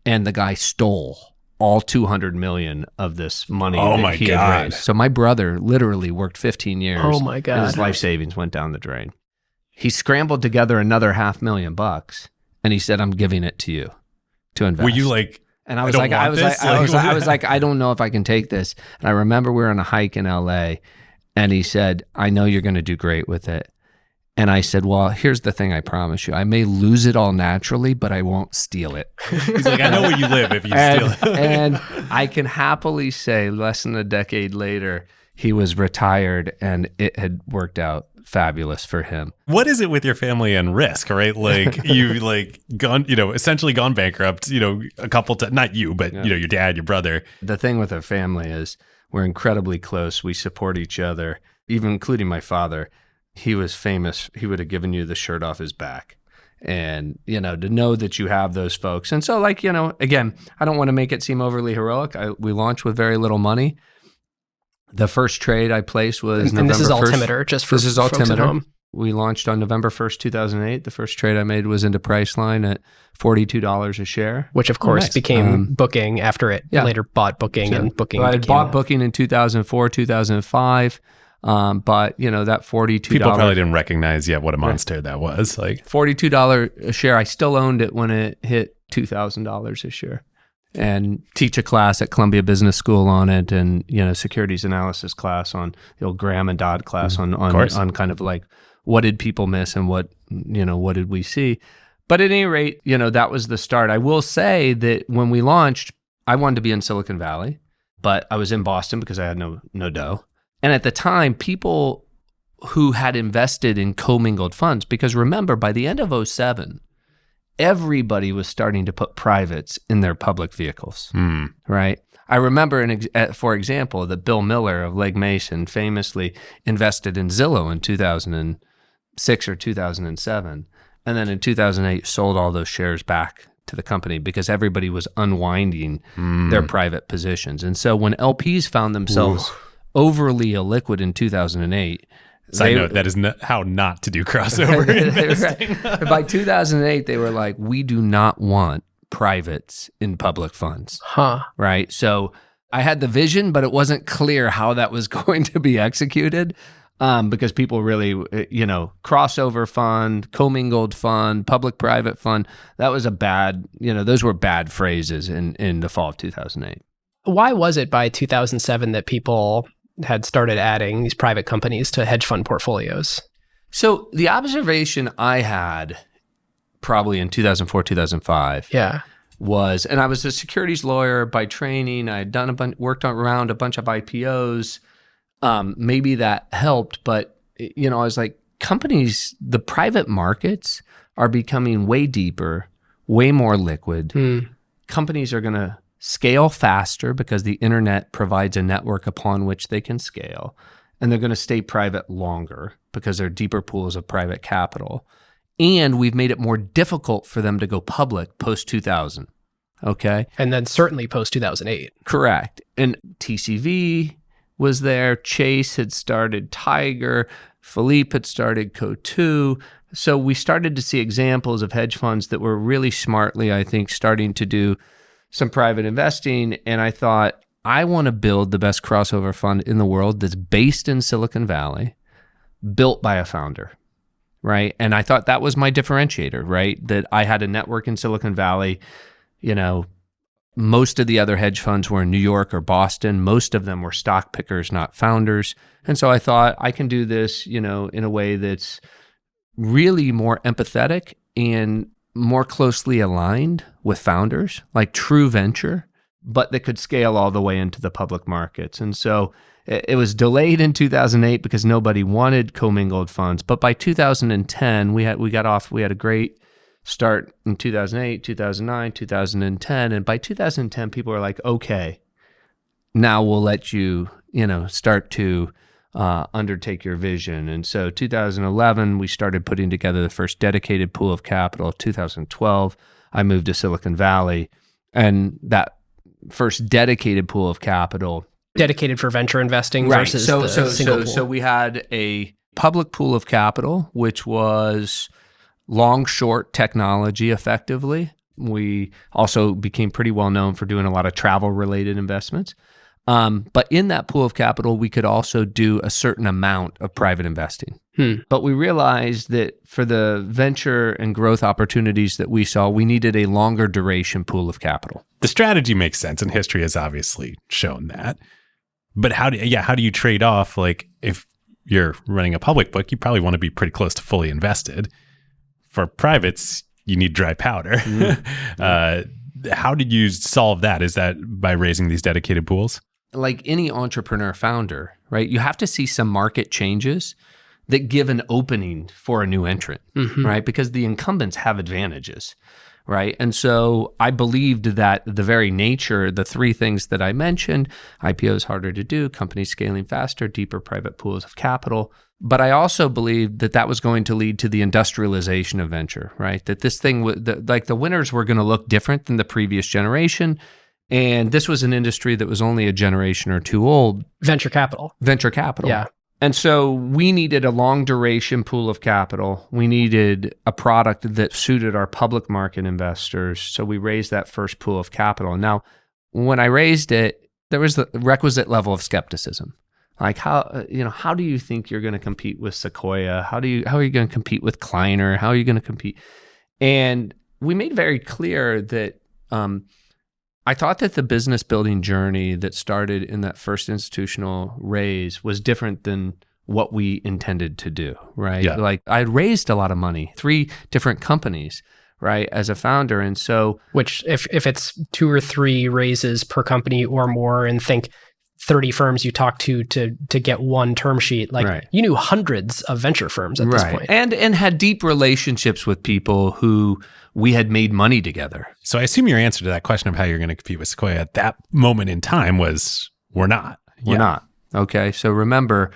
And the guy stole all 200 million of this money that he had raised. So my brother literally worked 15 years. Oh my God. And his life savings went down the drain. He scrambled together another $500,000 and he said, I'm giving it to you to invest. Were you like, and I was like, I don't know if I can take this. And I remember we were on a hike in LA and he said, I know you're going to do great with it. And I said, well, here's the thing I promise you. I may lose it all naturally, but I won't steal it. He's like, I know where you live if you steal it. And I can happily say less than a decade later, he was retired and it had worked out fabulous for him. What is it with your family and risk, right? Like you gone, essentially gone bankrupt, a couple times, not you, but your dad, your brother. The thing with our family is we're incredibly close. We support each other, even including my father. He was famous. He would have given you the shirt off his back. And, to know that you have those folks. And so again, I don't want to make it seem overly heroic. We launched with very little money. The first trade I placed was and November 1st. This is Altimeter, just for folks at home. We launched on November 1st, 2008. The first trade I made was into Priceline at $42 a share. Which, of course, became Booking after it later bought Booking. And Booking I bought Booking in 2004, 2005. But, that $42... People probably didn't recognize yet what a monster that was. Like $42 a share. I still owned it when it hit $2,000 a share. And teach a class at Columbia Business School on it, and securities analysis class on the old Graham and Dodd class on kind of like what did people miss and what did we see. But at any rate, that was the start. I will say that when we launched, I wanted to be in Silicon Valley, but I was in Boston because I had no dough. And at the time, people who had invested in commingled funds, because remember, by the end of 2007, everybody was starting to put privates in their public vehicles, right? I remember, for example, that Bill Miller of Legg Mason famously invested in Zillow in 2006 or 2007. And then in 2008, sold all those shares back to the company because everybody was unwinding their private positions. And so when LPs found themselves overly illiquid in 2008, Side note, that is how not to do crossover investing. By 2008, they were like, we do not want privates in public funds. Right? So I had the vision, but it wasn't clear how that was going to be executed because people really, crossover fund, commingled fund, public-private fund, that was a bad, those were bad phrases in the fall of 2008. Why was it by 2007 that people had started adding these private companies to hedge fund portfolios? So the observation I had probably in 2004, 2005 was, and I was a securities lawyer by training. I had worked around a bunch of IPOs. Maybe that helped, but I was like, companies, the private markets are becoming way deeper, way more liquid. Companies are going to scale faster because the internet provides a network upon which they can scale. And they're going to stay private longer because there are deeper pools of private capital. And we've made it more difficult for them to go public post-2000. Okay? And then certainly post-2008. Correct. And TCV was there. Chase had started Tiger. Philippe had started Co2. So we started to see examples of hedge funds that were really smartly, I think, starting to do some private investing. And I thought, I want to build the best crossover fund in the world that's based in Silicon Valley, built by a founder, right? And I thought that was my differentiator, right? That I had a network in Silicon Valley. Most of the other hedge funds were in New York or Boston. Most of them were stock pickers, not founders. And so I thought I can do this, in a way that's really more empathetic and more closely aligned with founders, like true venture, but that could scale all the way into the public markets. And so it was delayed in 2008 because nobody wanted commingled funds. But by 2010, we had a great start in 2008, 2009, 2010. And by 2010, people were like, okay, now we'll let you, start to undertake your vision. And so 2011, we started putting together the first dedicated pool of capital. 2012, I moved to Silicon Valley. And that first dedicated pool of capital. Dedicated for venture investing versus the single pool. So we had a public pool of capital, which was long, short technology effectively. We also became pretty well known for doing a lot of travel-related investments. But in that pool of capital, we could also do a certain amount of private investing. But we realized that for the venture and growth opportunities that we saw, we needed a longer duration pool of capital. The strategy makes sense, and history has obviously shown that. But how do you trade off? Like, if you're running a public book, you probably want to be pretty close to fully invested. For privates, you need dry powder. How did you solve that? Is that by raising these dedicated pools? Like any entrepreneur founder, right? You have to see some market changes that give an opening for a new entrant, right? Because the incumbents have advantages, right? And so I believed that the very nature, the three things that I mentioned, IPO is harder to do, companies scaling faster, deeper private pools of capital. But I also believed that that was going to lead to the industrialization of venture, right? That this thing, the winners were going to look different than the previous generation. And this was an industry that was only a generation or two old. Venture capital. Yeah. And so we needed a long duration pool of capital. We needed a product that suited our public market investors. So we raised that first pool of capital. Now, when I raised it, there was the requisite level of skepticism. Like how do you think you're going to compete with Sequoia? How are you going to compete with Kleiner? How are you going to compete? And we made very clear that I thought that the business building journey that started in that first institutional raise was different than what we intended to do, right? Yeah. Like I raised a lot of money, 3 different companies, right, as a founder. And so, which if it's 2 or 3 raises per company or more, and think 30 firms you talked to get one term sheet. Like Right. you knew hundreds of venture firms at this point. And had deep relationships with people who we had made money together. So I assume your answer to that question of how you're going to compete with Sequoia at that moment in time was, we're not. We're not. Okay. So remember,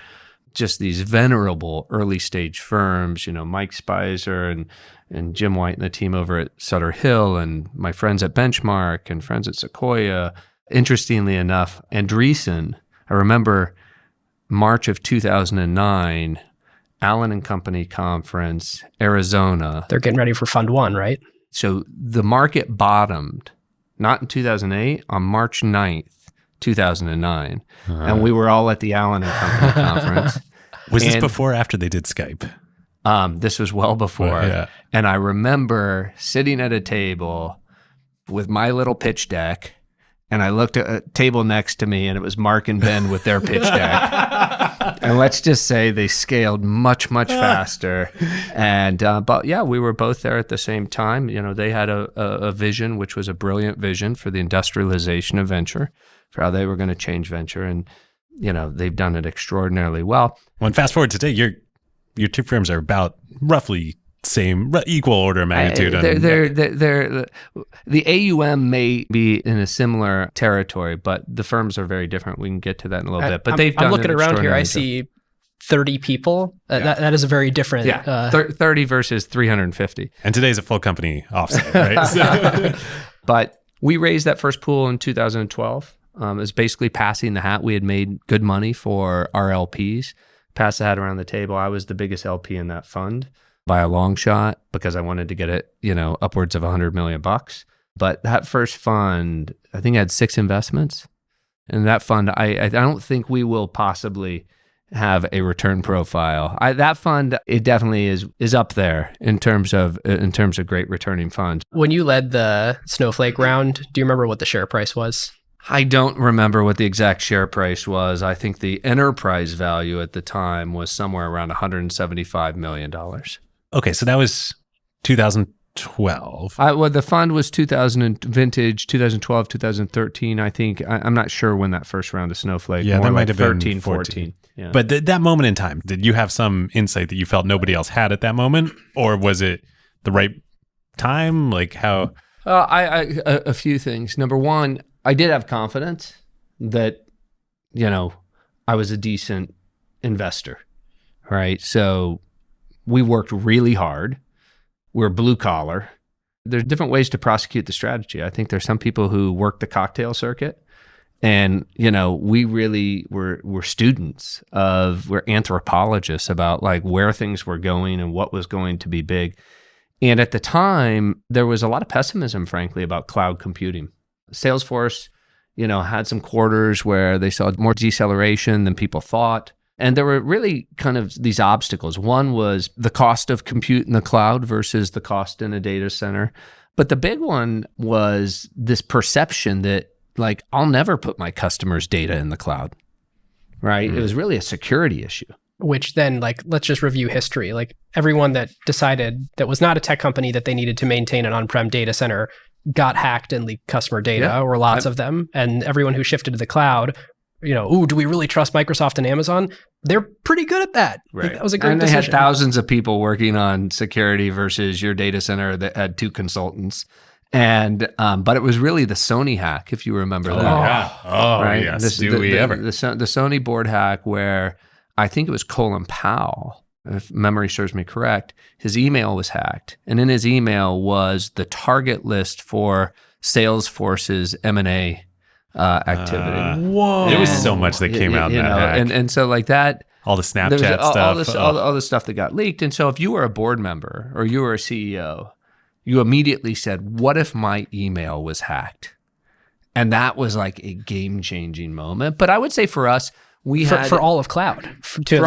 just these venerable early stage firms, Mike Spicer and Jim White and the team over at Sutter Hill, and my friends at Benchmark and friends at Sequoia. Interestingly enough, Andreessen, I remember March of 2009, Allen and Company Conference, Arizona. They're getting ready for Fund 1, right? So the market bottomed, not in 2008, on March 9th, 2009. And we were all at the Allen and Company Conference. Was this before or after they did Skype? This was well before. Yeah. And I remember sitting at a table with my little pitch deck, and I looked at a table next to me, and it was Mark and Ben with their pitch deck. And let's just say they scaled much, much faster. And but yeah, we were both there at the same time. They had a vision, which was a brilliant vision for the industrialization of venture, for how they were going to change venture. And they've done it extraordinarily well. When fast forward today, your two firms are about roughly equal order of magnitude. The AUM may be in a similar territory, but the firms are very different. We can get to that in a little bit. But I'm looking around here. I see 30 people. That is a very different. 30 versus 350. And today's a full company offsite, right? But we raised that first pool in 2012. It was basically passing the hat. We had made good money for our LPs. Pass the hat around the table. I was the biggest LP in that fund by a long shot because I wanted to get it, upwards of $100 million. But that first fund, I think, had 6 investments. And that fund, I don't think we will possibly have a return profile. That fund, it definitely is up there in terms of great returning funds. When you led the Snowflake round, do you remember what the share price was? I don't remember what the exact share price was. I think the enterprise value at the time was somewhere around $175 million. Okay, so that was 2012. Well, the fund was 2000 vintage, 2012, 2013. I think I'm not sure when that first round of Snowflake. Yeah, that might have been 13, 14. Yeah. But that moment in time, did you have some insight that you felt nobody else had at that moment, or was it the right time? Like how? A few things. Number one, I did have confidence that I was a decent investor, right? So we worked really hard. We're blue collar. There's different ways to prosecute the strategy. I think there's some people who work the cocktail circuit, and we really were students we're anthropologists about like where things were going and what was going to be big. And at the time, there was a lot of pessimism, frankly, about cloud computing. Salesforce, had some quarters where they saw more deceleration than people thought. And there were really kind of these obstacles. One was the cost of compute in the cloud versus the cost in a data center. But the big one was this perception that, like, I'll never put my customers' data in the cloud, right? It was really a security issue. Which then, like, let's just review history. Like, everyone that decided that was not a tech company that they needed to maintain an on-prem data center got hacked and leaked customer data, or lots of them. And everyone who shifted to the cloud, do we really trust Microsoft and Amazon? They're pretty good at that. Right. Like, that was a great decision. decision. And they had thousands of people working on security versus your data center that had 2 consultants. And but it was really the Sony hack, if you remember that. Yeah. Oh, right? yes. The Sony board hack where I think it was Colin Powell, if memory serves me correct, his email was hacked. And in his email was the target list for Salesforce's M&A activity. Whoa. There was so much that came out in that hack. And so like that. All the Snapchat stuff. All the stuff that got leaked. And so if you were a board member or you were a CEO, you immediately said, what if my email was hacked? And that was like a game-changing moment. But I would say for us, for all of cloud, for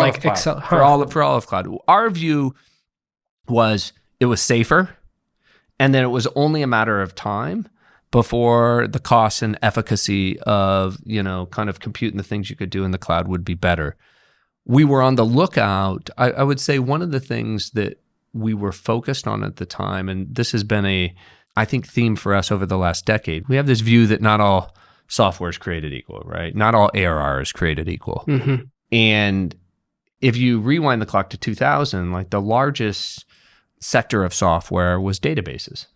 all of cloud. Our view was it was safer, and then it was only a matter of time before the cost and efficacy of kind of compute and the things you could do in the cloud would be better. We were on the lookout. I would say one of the things that we were focused on at the time, and this has been I think, theme for us over the last decade. We have this view that not all software is created equal, right? Not all ARR is created equal. Mm-hmm. And if you rewind the clock to 2000, like the largest sector of software was databases,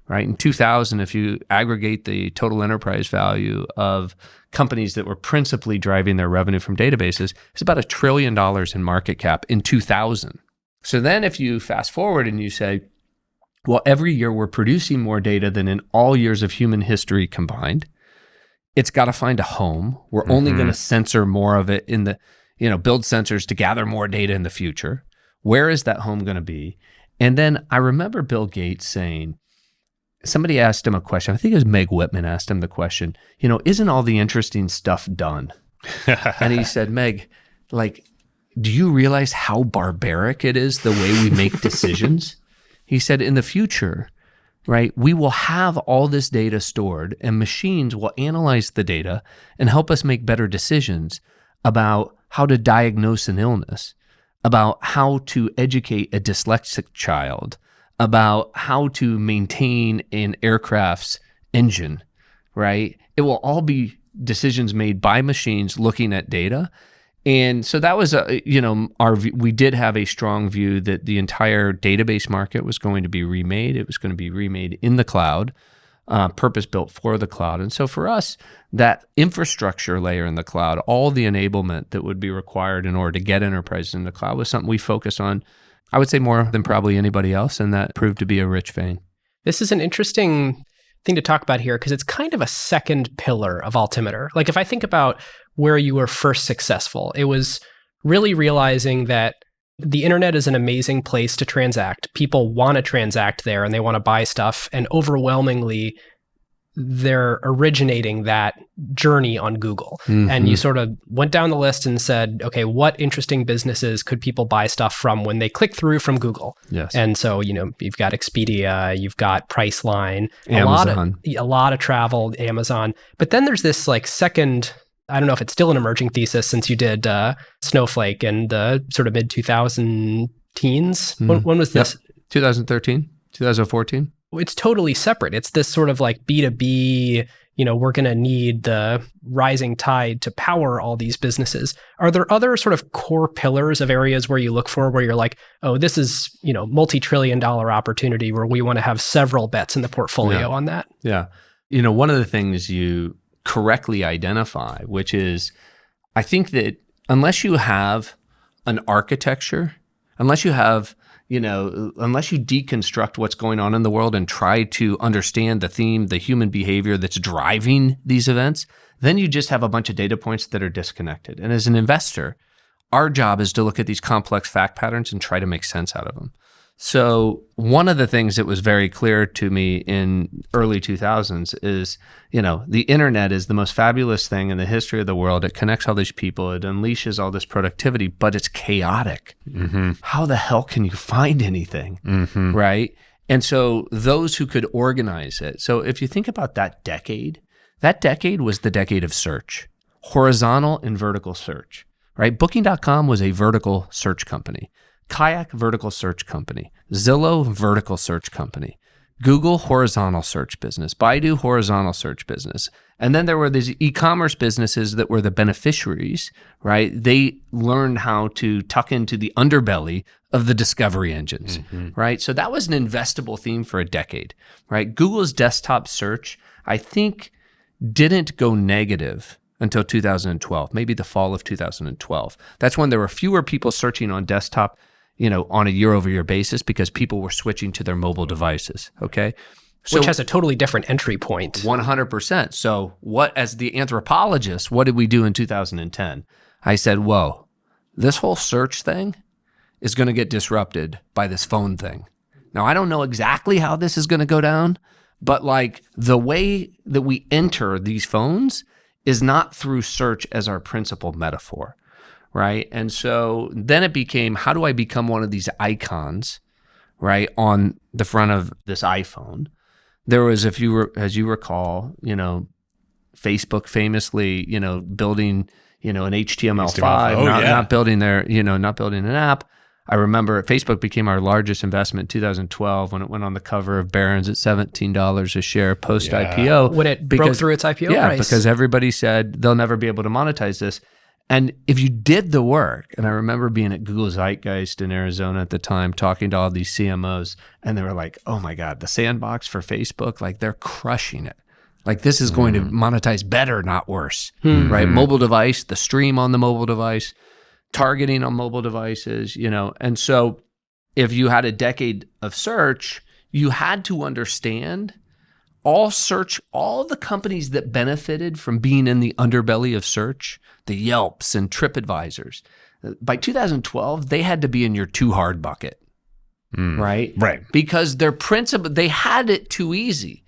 right? In 2000, if you aggregate the total enterprise value of companies that were principally driving their revenue from databases, it's about $1 trillion in market cap in 2000. So then if you fast forward and you say, well, every year we're producing more data than in all years of human history combined, it's got to find a home. We're only going to censor more of it in the, build sensors to gather more data in the future. Where is that home going to be? And then I remember Bill Gates saying, somebody asked him a question. I think it was Meg Whitman asked him the question, isn't all the interesting stuff done? And he said, Meg, do you realize how barbaric it is the way we make decisions? He said, in the future, right, we will have all this data stored and machines will analyze the data and help us make better decisions about how to diagnose an illness, about how to educate a dyslexic child, about how to maintain an aircraft's engine, right? It will all be decisions made by machines looking at data. And so that was, we did have a strong view that the entire database market was going to be remade. It was going to be remade in the cloud, purpose-built for the cloud. And so for us, that infrastructure layer in the cloud, all the enablement that would be required in order to get enterprises in the cloud was something we focused on, I would say more than probably anybody else, and that proved to be a rich vein. This is an interesting thing to talk about here because it's kind of a second pillar of Altimeter. Like if I think about where you were first successful, it was really realizing that the internet is an amazing place to transact. People want to transact there and they want to buy stuff. And overwhelmingly, they're originating that journey on Google. Mm-hmm. And you sort of went down the list and said, okay, what interesting businesses could people buy stuff from when they click through from Google? Yes. And so, you've got Expedia, you've got Priceline, Amazon. a lot of travel, Amazon. But then there's this second, I don't know if it's still an emerging thesis since you did Snowflake in the sort of mid-2000 teens. Mm. When was this? 2013, 2014. It's totally separate. It's this sort of B2B, we're going to need the rising tide to power all these businesses. Are there other sort of core pillars of areas where you look for, where you're like, oh, this is, multi-trillion-dollar opportunity where we want to have several bets in the portfolio on that? Yeah. One of the things you correctly identify, which is, I think that unless you have an architecture, unless you have, unless you deconstruct what's going on in the world and try to understand the theme, the human behavior that's driving these events, then you just have a bunch of data points that are disconnected. And as an investor, our job is to look at these complex fact patterns and try to make sense out of them. So one of the things that was very clear to me in early 2000s is, the internet is the most fabulous thing in the history of the world. It connects all these people. It unleashes all this productivity, but it's chaotic. Mm-hmm. How the hell can you find anything, right? And so those who could organize it. So if you think about that decade was the decade of search, horizontal and vertical search, right? Booking.com was a vertical search company. Kayak, vertical search company. Zillow, vertical search company. Google, horizontal search business. Baidu, horizontal search business. And then there were these e-commerce businesses that were the beneficiaries, right? They learned how to tuck into the underbelly of the discovery engines, right? So that was an investable theme for a decade, right? Google's desktop search, I think, didn't go negative until 2012, maybe the fall of 2012. That's when there were fewer people searching on desktop, on a year-over-year basis because people were switching to their mobile devices, okay? Which has a totally different entry point. 100%. So as the anthropologist, what did we do in 2010? I said, whoa, this whole search thing is going to get disrupted by this phone thing. Now, I don't know exactly how this is going to go down, but the way that we enter these phones is not through search as our principal metaphor. Right. And so then it became, how do I become one of these icons, right, on the front of this iPhone? There was, as you recall, Facebook famously, building, an HTML5, not building not building an app. I remember Facebook became our largest investment in 2012 when it went on the cover of Barron's at $17 a share post-IPO. When it broke through its IPO price. Because everybody said they'll never be able to monetize this. And if you did the work, and I remember being at Google Zeitgeist in Arizona at the time, talking to all these CMOs, and they were like, oh my God, the sandbox for Facebook, like they're crushing it. Like this is going to monetize better, not worse, right? Mobile device, the stream on the mobile device, targeting on mobile devices, And so if you had a decade of search, you had to understand all the companies that benefited from being in the underbelly of search, the Yelps and TripAdvisors. By 2012, they had to be in your too hard bucket, right? Right. Because their principle, they had it too easy.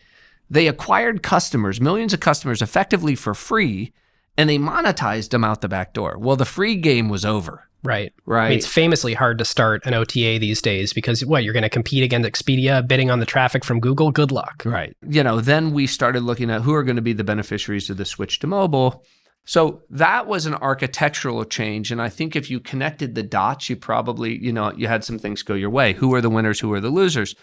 They acquired customers, millions of customers effectively for free, and they monetized them out the back door. Well, the free game was over. Right. Right. I mean, it's famously hard to start an OTA these days because you're going to compete against Expedia, bidding on the traffic from Google? Good luck. Right. Then we started looking at who are going to be the beneficiaries of the switch to mobile. So that was an architectural change. And I think if you connected the dots, you probably, you had some things go your way. Who are the winners? Who are the losers?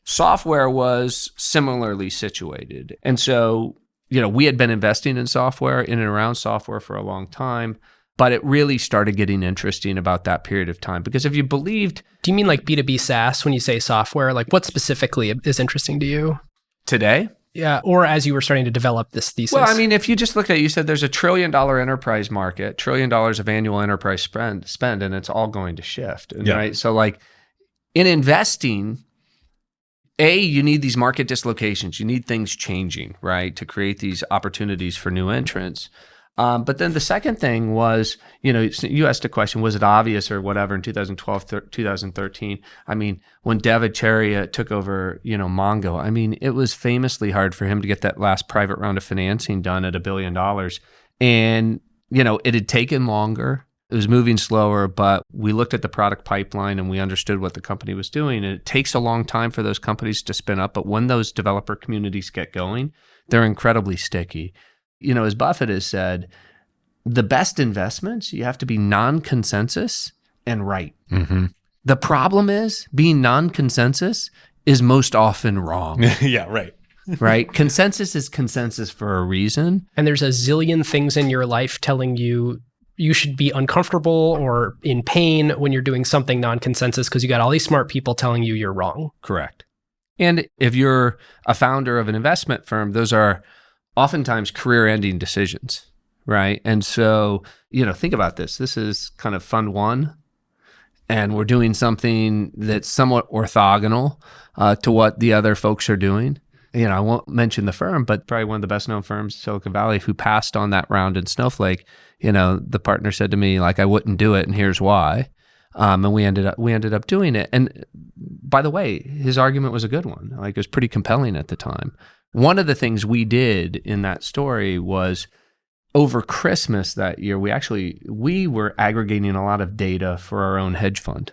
Software was similarly situated. And so, we had been investing in software, in and around software for a long time, but it really started getting interesting about that period of time. Because if you believed... Do you mean like B2B SaaS when you say software? Like what specifically is interesting to you? Today? Yeah, or as you were starting to develop this thesis. Well, I mean, if you just looked at it, you said there's $1 trillion enterprise market, $1 trillion of annual enterprise spend, and it's all going to shift, right? So like in investing... you need these market dislocations. You need things changing, right, to create these opportunities for new entrants. But then the second thing was, you asked a question, was it obvious or whatever in 2012, 2013? I mean, when David Chariot took over, Mongo, I mean, it was famously hard for him to get that last private round of financing done at $1 billion. And, it had taken longer. It was moving slower, but we looked at the product pipeline and we understood what the company was doing. And it takes a long time for those companies to spin up. But when those developer communities get going, they're incredibly sticky. As Buffett has said, the best investments, you have to be non-consensus and right. Mm-hmm. The problem is being non-consensus is most often wrong. Yeah, right. Right? Consensus is consensus for a reason. And there's a zillion things in your life telling you should be uncomfortable or in pain when you're doing something non-consensus because you got all these smart people telling you you're wrong. Correct. And if you're a founder of an investment firm, those are oftentimes career-ending decisions, right? And so, think about this. This is kind of fund one, and we're doing something that's somewhat orthogonal to what the other folks are doing. I won't mention the firm, but probably one of the best-known firms in Silicon Valley who passed on that round in Snowflake. The partner said to me, like, I wouldn't do it, and here's why. And we ended up doing it. And by the way, his argument was a good one. Like, it was pretty compelling at the time. One of the things we did in that story was over Christmas that year, we were aggregating a lot of data for our own hedge fund.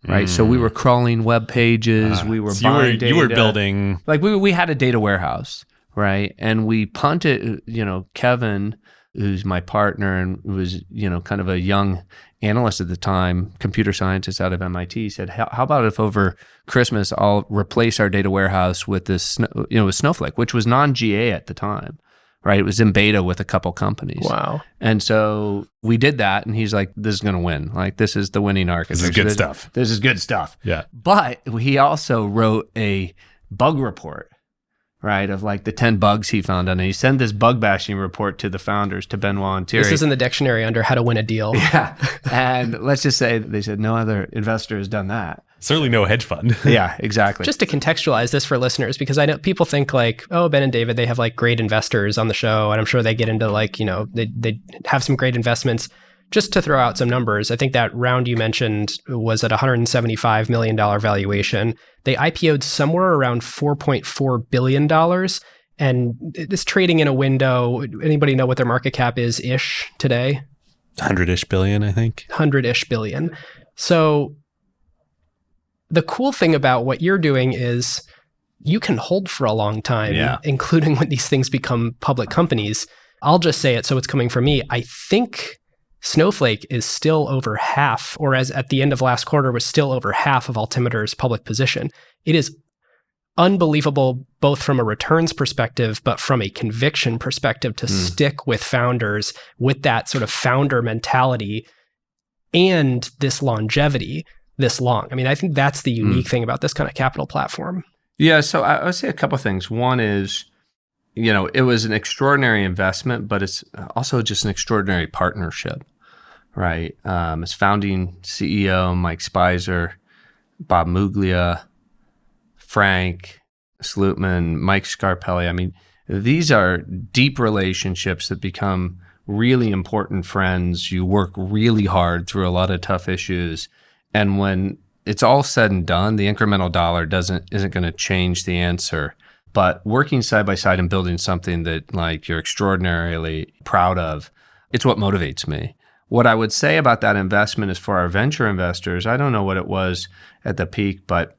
Right. So we were crawling web pages. We were buying data. You were building. Like we had a data warehouse. Right. And we punted, Kevin, who's my partner and was, kind of a young analyst at the time, computer scientist out of MIT, said, how about if over Christmas, I'll replace our data warehouse with this, with Snowflake, which was non-GA at the time. Right. It was in beta with a couple companies. Wow. And so we did that. And he's like, this is going to win. Like, this is the winning architecture. This is good stuff. This is good stuff. Yeah. But he also wrote a bug report, right, of like the 10 bugs he found on it. He sent this bug bashing report to the founders, to Benoit and Thierry. This is in the dictionary under how to win a deal. Yeah. And let's just say that they said no other investor has done that. Certainly no hedge fund. Yeah, exactly. Just to contextualize this for listeners, because I know people think like, oh, Ben and David, they have like great investors on the show. And I'm sure they get into like, they have some great investments. Just to throw out some numbers, I think that round you mentioned was at $175 million valuation. They IPO'd somewhere around $4.4 billion. And it's trading in a window. Anybody know what their market cap is ish today? 100-ish billion, I think. 100-ish billion. So the cool thing about what you're doing is you can hold for a long time, including when these things become public companies. I'll just say it so it's coming from me. I think Snowflake is still over half, or as at the end of last quarter was still over half of Altimeter's public position. It is unbelievable, both from a returns perspective, but from a conviction perspective, to stick with founders with that sort of founder mentality and this longevity this long. I mean, I think that's the unique thing about this kind of capital platform. Yeah, so I would say a couple of things. One is, it was an extraordinary investment, but it's also just an extraordinary partnership, right? Its founding CEO, Mike Spicer, Bob Muglia, Frank Slootman, Mike Scarpelli. I mean, these are deep relationships that become really important friends. You work really hard through a lot of tough issues. And when it's all said and done, the incremental dollar isn't going to change the answer. But working side by side and building something that like you're extraordinarily proud of, it's what motivates me. What I would say about that investment is for our venture investors, I don't know what it was at the peak, but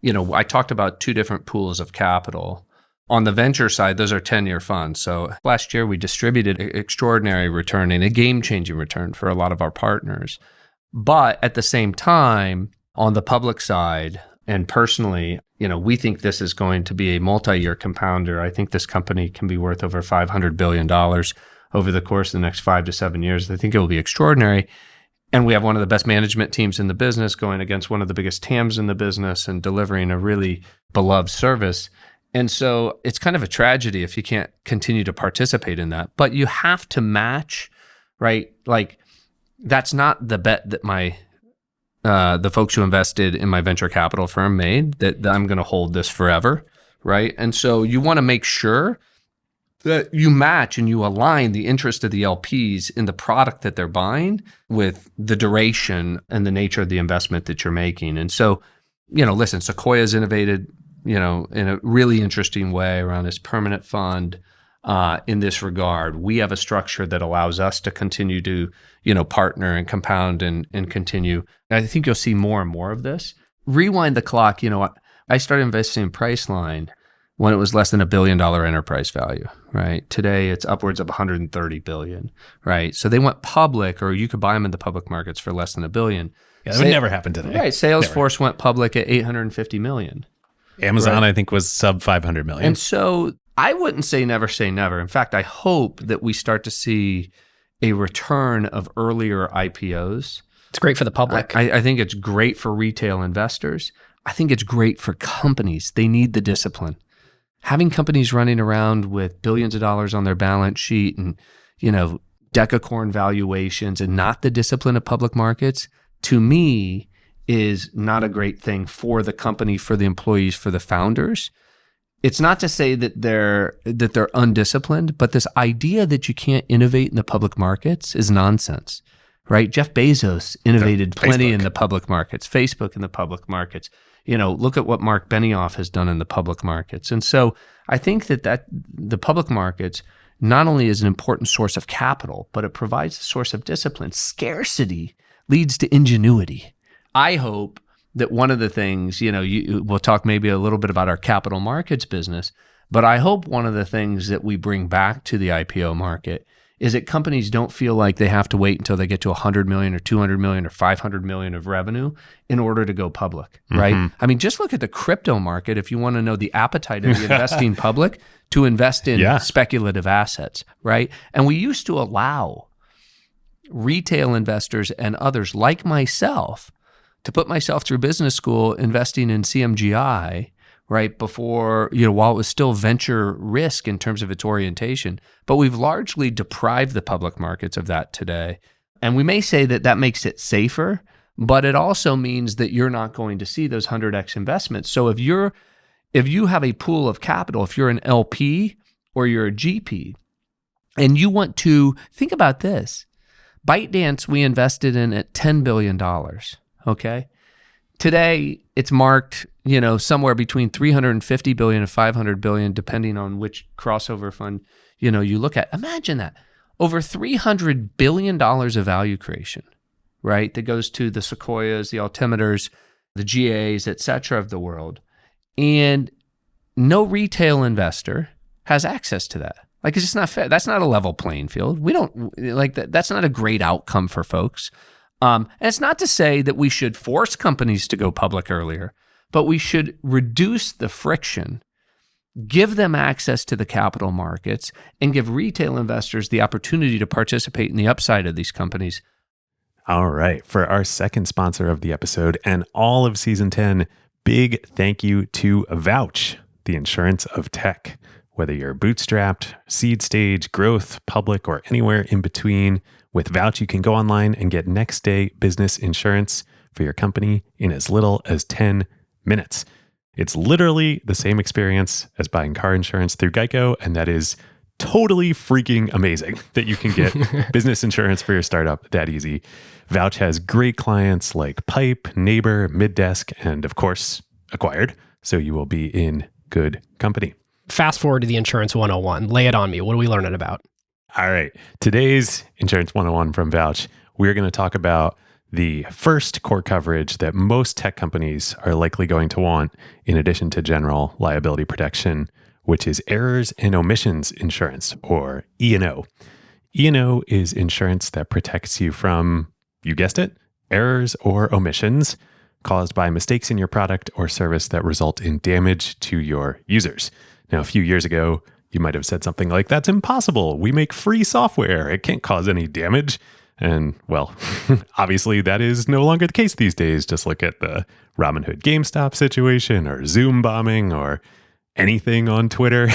I talked about two different pools of capital. On the venture side, those are 10-year funds. So last year we distributed an extraordinary return and a game-changing return for a lot of our partners. But at the same time, on the public side, and personally, we think this is going to be a multi-year compounder. I think this company can be worth over $500 billion over the course of the next 5 to 7 years. I think it will be extraordinary. And we have one of the best management teams in the business going against one of the biggest TAMs in the business and delivering a really beloved service. And so it's kind of a tragedy if you can't continue to participate in that. But you have to match, right? Like, that's not the bet that the folks who invested in my venture capital firm made, that I'm going to hold this forever, right? And so you want to make sure that you match and you align the interest of the LPs in the product that they're buying with the duration and the nature of the investment that you're making. And so, listen, Sequoia's innovated, in a really interesting way around this permanent fund. In this regard, we have a structure that allows us to continue to, partner and compound and continue. And I think you'll see more and more of this. Rewind the clock. I started investing in Priceline when it was less than $1 billion enterprise value, right? Today, it's upwards of $130 billion, right? So they went public, or you could buy them in the public markets for less than $1 billion. Yeah, that would never happen today. Right. Salesforce went public at $850 million. Amazon, right? I think, was sub $500 million. And so I wouldn't say never. In fact, I hope that we start to see a return of earlier IPOs. It's great for the public. I think it's great for retail investors. I think it's great for companies. They need the discipline. Having companies running around with billions of dollars on their balance sheet and, decacorn valuations and not the discipline of public markets, to me, is not a great thing for the company, for the employees, for the founders. It's not to say that they're undisciplined, but this idea that you can't innovate in the public markets is nonsense, right? Jeff Bezos innovated plenty in the public markets, Facebook in the public markets. Look at what Mark Benioff has done in the public markets. And so I think that the public markets not only is an important source of capital, but it provides a source of discipline. Scarcity leads to ingenuity. I hope that one of the things, we'll talk maybe a little bit about our capital markets business, but I hope one of the things that we bring back to the IPO market is that companies don't feel like they have to wait until they get to 100 million or 200 million or 500 million of revenue in order to go public, right? I mean, just look at the crypto market if you want to know the appetite of the investing public to invest in speculative assets, right? And we used to allow retail investors and others like myself to put myself through business school investing in CMGI, right, before, while it was still venture risk in terms of its orientation. But we've largely deprived the public markets of that today. And we may say that makes it safer, but it also means that you're not going to see those 100x investments. So if you have a pool of capital, if you're an LP or you're a GP, and you want to think about this, ByteDance we invested in at $10 billion, okay? Today, it's marked, somewhere between 350 billion and 500 billion, depending on which crossover fund, you look at. Imagine that. Over $300 billion of value creation, right? That goes to the Sequoias, the Altimeters, the GAs, et cetera, of the world. And no retail investor has access to that. Like, it's just not fair. That's not a level playing field. We don't like that. That's not a great outcome for folks. And it's not to say that we should force companies to go public earlier, but we should reduce the friction, give them access to the capital markets, and give retail investors the opportunity to participate in the upside of these companies. All right. For our second sponsor of the episode and all of season 10, big thank you to Vouch, the insurance of tech. Whether you're bootstrapped, seed stage, growth, public, or anywhere in between, with Vouch, you can go online and get next day business insurance for your company in as little as 10 minutes. It's literally the same experience as buying car insurance through Geico, and that is totally freaking amazing that you can get business insurance for your startup that easy. Vouch has great clients like Pipe, Neighbor, Middesk, and of course, Acquired, so you will be in good company. Fast forward to the Insurance 101. Lay it on me. What are we learning about? All right. Today's Insurance 101 from Vouch, we're going to talk about the first core coverage that most tech companies are likely going to want in addition to general liability protection, which is errors and omissions insurance, or E&O. E&O is insurance that protects you from, you guessed it, errors or omissions caused by mistakes in your product or service that result in damage to your users. Now, a few years ago, you might have said something like, that's impossible. We make free software. It can't cause any damage. And well, obviously that is no longer the case these days. Just look at the Robinhood GameStop situation or Zoom bombing or anything on Twitter.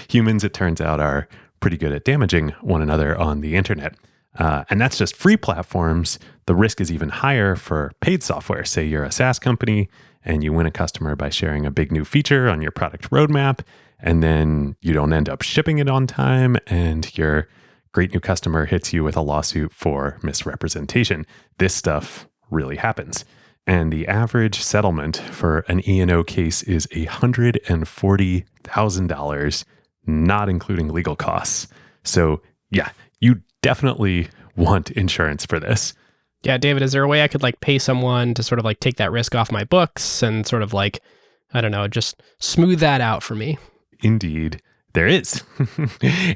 Humans, it turns out, are pretty good at damaging one another on the internet. And that's just free platforms. The risk is even higher for paid software. Say you're a SaaS company and you win a customer by sharing a big new feature on your product roadmap, and then you don't end up shipping it on time, and your great new customer hits you with a lawsuit for misrepresentation. This stuff really happens. And the average settlement for an E&O case is $140,000, not including legal costs. So yeah, you definitely want insurance for this. Yeah, David, is there a way I could like pay someone to sort of like take that risk off my books and sort of like, I don't know, just smooth that out for me? Indeed, there is.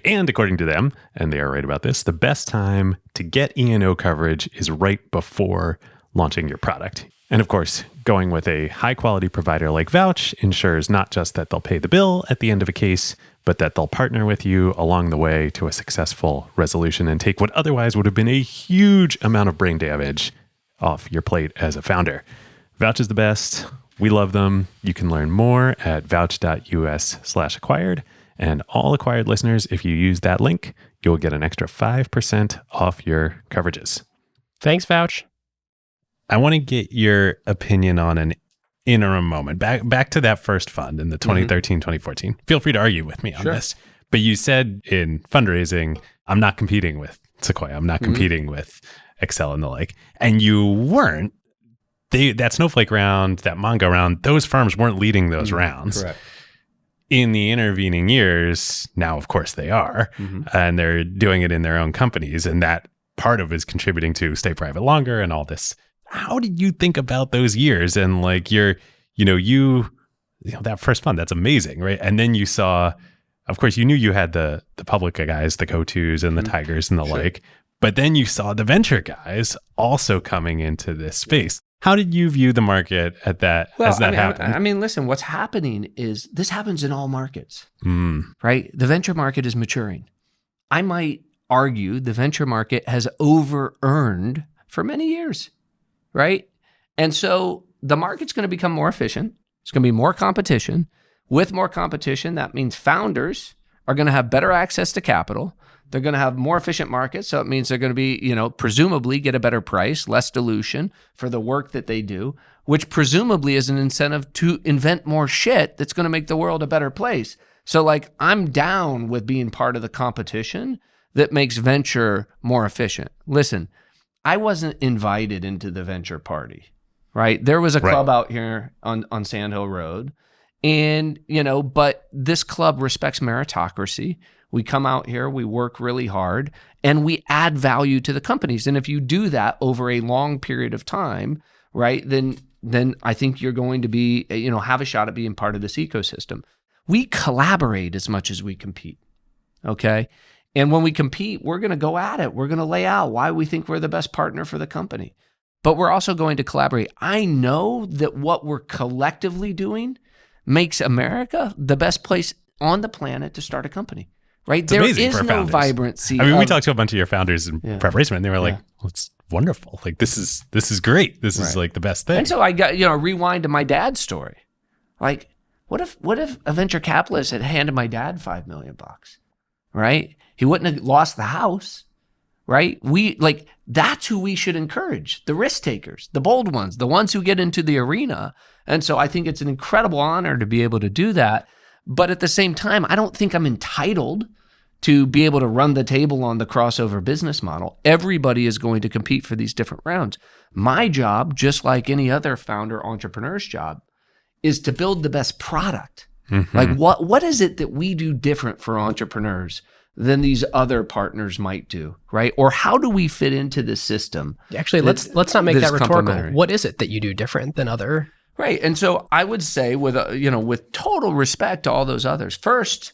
And according to them, and they are right about this, the best time to get E&O coverage is right before launching your product. And of course, going with a high quality provider like Vouch ensures not just that they'll pay the bill at the end of a case, but that they'll partner with you along the way to a successful resolution and take what otherwise would have been a huge amount of brain damage off your plate as a founder. Vouch is the best. We love them. You can learn more at vouch.us/acquired. And all Acquired listeners, if you use that link, you'll get an extra 5% off your coverages. Thanks, Vouch. I want to get your opinion on an interim moment. Back to that first fund in the 2013, 2014. Feel free to argue with me on this. But you said in fundraising, I'm not competing with Sequoia. I'm not competing with Excel and the like. And you weren't. That Snowflake round, that Mongo round, those firms weren't leading those rounds. Correct. In the intervening years, now, of course, they are. And they're doing it in their own companies. And that part of it is contributing to stay private longer and all this. How did you think about those years? And like that first fund, that's amazing, right? And then you saw, of course, you knew you had the public guys, the Go-Tos and the Tigers and the like, but then you saw the venture guys also coming into this space. How did you view the market at that as that happened? I mean, listen, what's happening is this happens in all markets, right? The venture market is maturing. I might argue the venture market has over-earned for many years, right? And so the market's going to become more efficient. It's going to be more competition. With more competition, that means founders are going to have better access to capital. They're going to have more efficient markets. So it means they're going to be, presumably get a better price, less dilution for the work that they do, which presumably is an incentive to invent more shit that's going to make the world a better place. So like, I'm down with being part of the competition that makes venture more efficient. Listen, I wasn't invited into the venture party, right? There was a club out here on Sand Hill Road. And, but this club respects meritocracy. We come out here, we work really hard, and we add value to the companies. And if you do that over a long period of time, right, then I think you're going to be, have a shot at being part of this ecosystem. We collaborate as much as we compete, okay? And when we compete, we're going to go at it. We're going to lay out why we think we're the best partner for the company. But we're also going to collaborate. I know that what we're collectively doing makes America the best place on the planet to start a company, right? It's there amazing is for no founders. vibrancy. I mean, we talked to a bunch of your founders in Yeah. preparation, and they were like, Yeah. well, it's wonderful. Like, this is great. This is Right. like the best thing. And so I got, rewind to my dad's story. Like, what if a venture capitalist had handed my dad $5 million, right? He wouldn't have lost the house, right? That's who we should encourage, the risk takers, the bold ones, the ones who get into the arena. And so I think it's an incredible honor to be able to do that. But at the same time, I don't think I'm entitled to be able to run the table on the crossover business model. Everybody is going to compete for these different rounds. My job, just like any other founder entrepreneur's job, is to build the best product. Like what is it that we do different for entrepreneurs than these other partners might do, right? Or how do we fit into the system? Actually, let's not make that's that rhetorical. complementary. What is it that you do different than other? Right. And so I would say with total respect to all those others, first,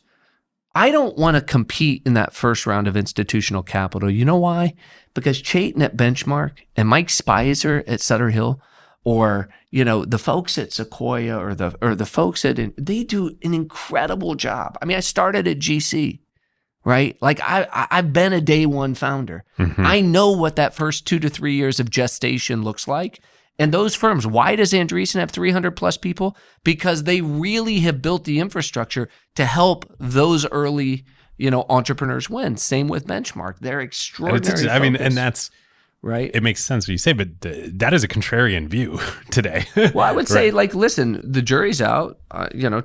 I don't want to compete in that first round of institutional capital. You know why? Because Chayton at Benchmark and Mike Spicer at Sutter Hill, or the folks at Sequoia or the folks they do an incredible job. I mean, I started at GC, right? Like I've been a day one founder. I know what that first 2 to 3 years of gestation looks like. And those firms, why does Andreessen have 300 plus people? Because they really have built the infrastructure to help those early, entrepreneurs win. Same with Benchmark. They're extraordinary. And that's right. It makes sense what you say, but that is a contrarian view today. Well, I would say, Right. listen, the jury's out.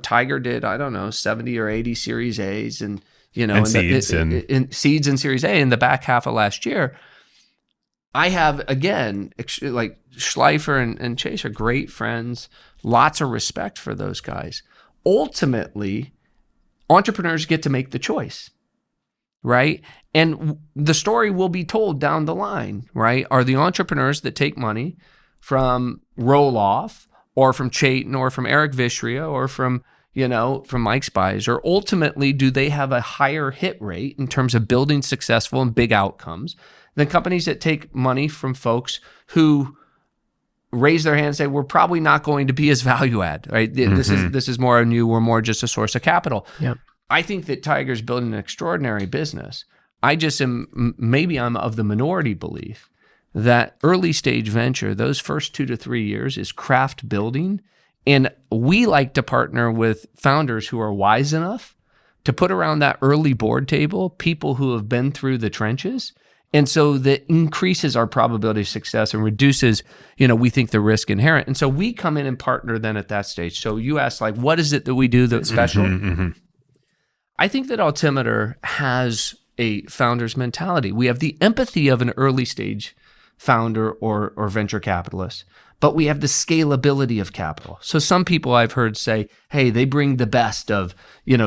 Tiger did, 70 or 80 Series A's and seeds and seeds in Series A in the back half of last year. I have, again, like Schleifer and Chase are great friends, lots of respect for those guys. Ultimately, entrepreneurs get to make the choice, right? And the story will be told down the line, right? Are the entrepreneurs that take money from Roloff or from Chayton or from Eric Vishria or from Mike Spicer, ultimately, do they have a higher hit rate in terms of building successful and big outcomes than companies that take money from folks who raise their hand and say, we're probably not going to be as value add, right? This is more new, we're more just a source of capital. Yep. I think that Tiger's building an extraordinary business. Maybe I'm of the minority belief that early stage venture, those first 2 to 3 years is craft building. And we like to partner with founders who are wise enough to put around that early board table people who have been through the trenches. And so that increases our probability of success and reduces, we think the risk inherent. And so we come in and partner then at that stage. So you asked, what is it that we do that's special? I think that Altimeter has a founder's mentality. We have the empathy of an early stage founder or venture capitalist, but we have the scalability of capital. So some people I've heard say, hey, they bring the best of,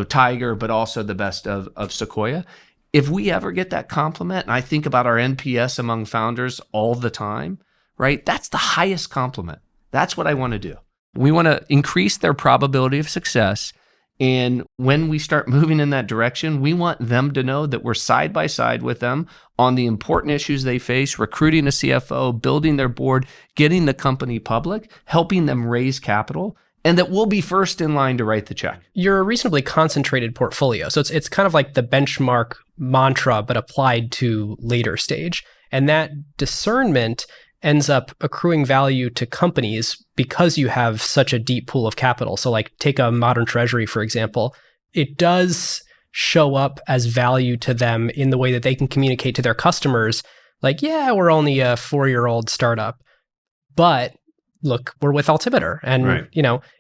Tiger, but also the best of Sequoia. If we ever get that compliment, and I think about our NPS among founders all the time, right? That's the highest compliment. That's what I want to do. We want to increase their probability of success. And when we start moving in that direction, we want them to know that we're side by side with them on the important issues they face, recruiting a CFO, building their board, getting the company public, helping them raise capital, and that we'll be first in line to write the check. You're a reasonably concentrated portfolio. So it's kind of like the benchmark mantra, but applied to later stage. And that discernment ends up accruing value to companies because you have such a deep pool of capital. So take a modern treasury, for example. It does show up as value to them in the way that they can communicate to their customers. We're only a 4-year-old startup, but look, we're with Altimeter. And, Right.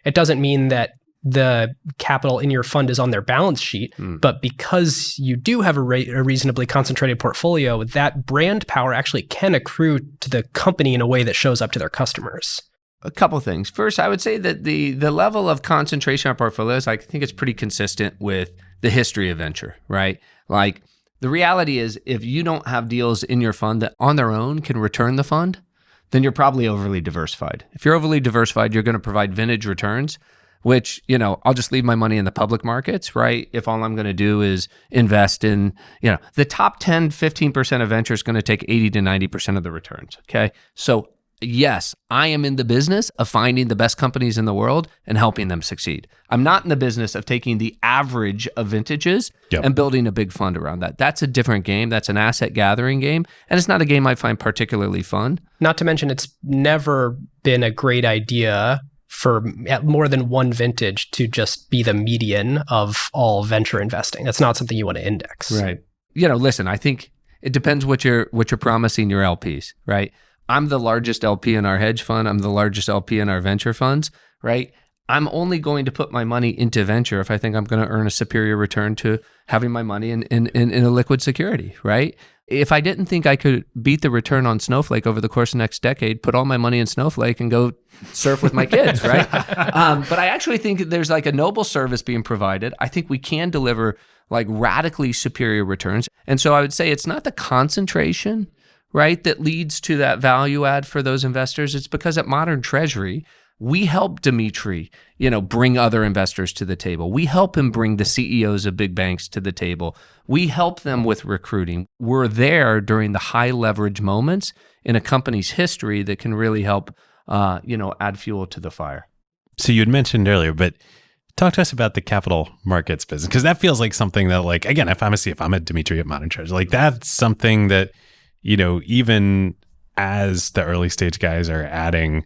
It doesn't mean that the capital in your fund is on their balance sheet, but because you do have a reasonably concentrated portfolio, that brand power actually can accrue to the company in a way that shows up to their customers. A couple of things. First, I would say that the level of concentration on portfolios, I think it's pretty consistent with the history of venture, right? The reality is, if you don't have deals in your fund that on their own can return the fund, then you're probably overly diversified. If you're overly diversified, you're going to provide vintage returns, which, I'll just leave my money in the public markets, right? If all I'm going to do is invest in, the top 10, 15% of venture is going to take 80 to 90% of the returns. Okay. So yes, I am in the business of finding the best companies in the world and helping them succeed. I'm not in the business of taking the average of vintages and building a big fund around that. That's a different game. That's an asset gathering game. And it's not a game I find particularly fun. Not to mention, it's never been a great idea for more than one vintage to just be the median of all venture investing. That's not something you want to index. Right. Listen, I think it depends what you're promising your LPs, right? I'm the largest LP in our hedge fund. I'm the largest LP in our venture funds, right? I'm only going to put my money into venture if I think I'm going to earn a superior return to having my money in a liquid security, right? If I didn't think I could beat the return on Snowflake over the course of the next decade, put all my money in Snowflake and go surf with my kids, right? But I actually think there's like a noble service being provided. I think we can deliver like radically superior returns. And so I would say it's not the concentration, right, that leads to that value add for those investors. It's because at Modern Treasury, we help Dimitri, bring other investors to the table. We help him bring the CEOs of big banks to the table. We help them with recruiting. We're there during the high leverage moments in a company's history that can really help, add fuel to the fire. So you had mentioned earlier, but talk to us about the capital markets business, because that feels like something that, like, again, if I'm a Dimitri at Modern Treasury, like that's something that, even as the early stage guys are adding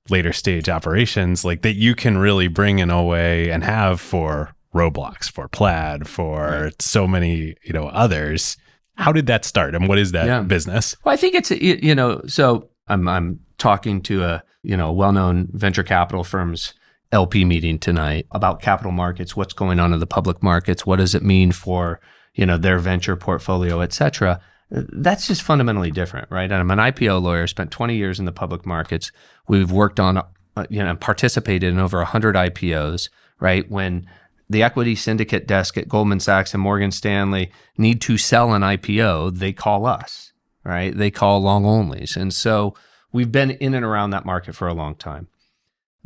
later stage operations, like that you can really bring in a way and have for Roblox, for Plaid, for so many, others. How did that start, and what is that business? Well, I think it's, so I'm talking to a well-known venture capital firm's LP meeting tonight about capital markets, what's going on in the public markets, what does it mean for, their venture portfolio, et cetera. That's just fundamentally different, right? And I'm an IPO lawyer, spent 20 years in the public markets. We've worked on, participated in over 100 IPOs, right? When the equity syndicate desk at Goldman Sachs and Morgan Stanley need to sell an IPO, they call us, right? They call long onlys. And so we've been in and around that market for a long time.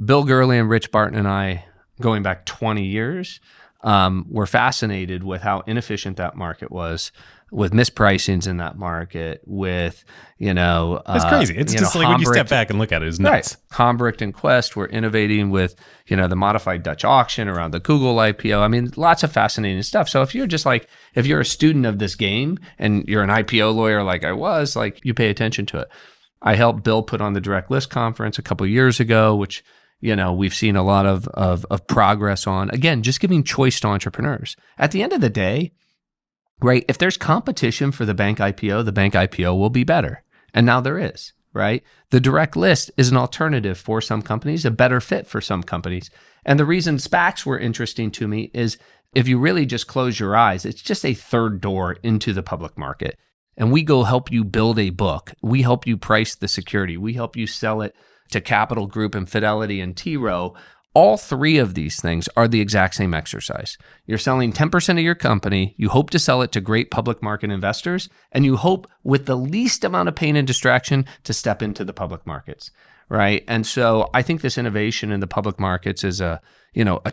Bill Gurley and Rich Barton and I, going back 20 years, were fascinated with how inefficient that market was, with mispricings in that market, with, it's crazy. It's just like when you step back and look at it, it's nuts. Right. Hombricht and Quest were innovating with, the modified Dutch auction around the Google IPO. I mean, lots of fascinating stuff. So if you're a student of this game and you're an IPO lawyer like I was, like, you pay attention to it. I helped Bill put on the Direct List Conference a couple of years ago, which, we've seen a lot of progress on. Again, just giving choice to entrepreneurs. At the end of the day, right, if there's competition for the bank IPO will be better. And now there is, right? The direct list is an alternative for some companies, a better fit for some companies. And the reason SPACs were interesting to me is if you really just close your eyes, it's just a third door into the public market. And we go help you build a book. We help you price the security. We help you sell it to Capital Group and Fidelity and T. Rowe. All three of these things are the exact same exercise. You're selling 10% of your company. You hope to sell it to great public market investors, and you hope with the least amount of pain and distraction to step into the public markets, right? And so I think this innovation in the public markets is a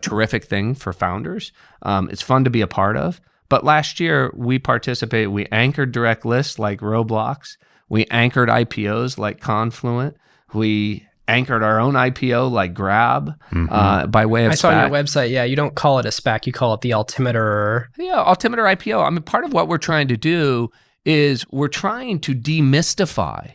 terrific thing for founders. It's fun to be a part of. But last year we anchored direct lists like Roblox. We anchored IPOs like Confluent. We anchored our own IPO like Grab by way of SPAC. I saw on your website, you don't call it a SPAC, you call it the Altimeter. Yeah, Altimeter IPO. I mean, part of what we're trying to do is we're trying to demystify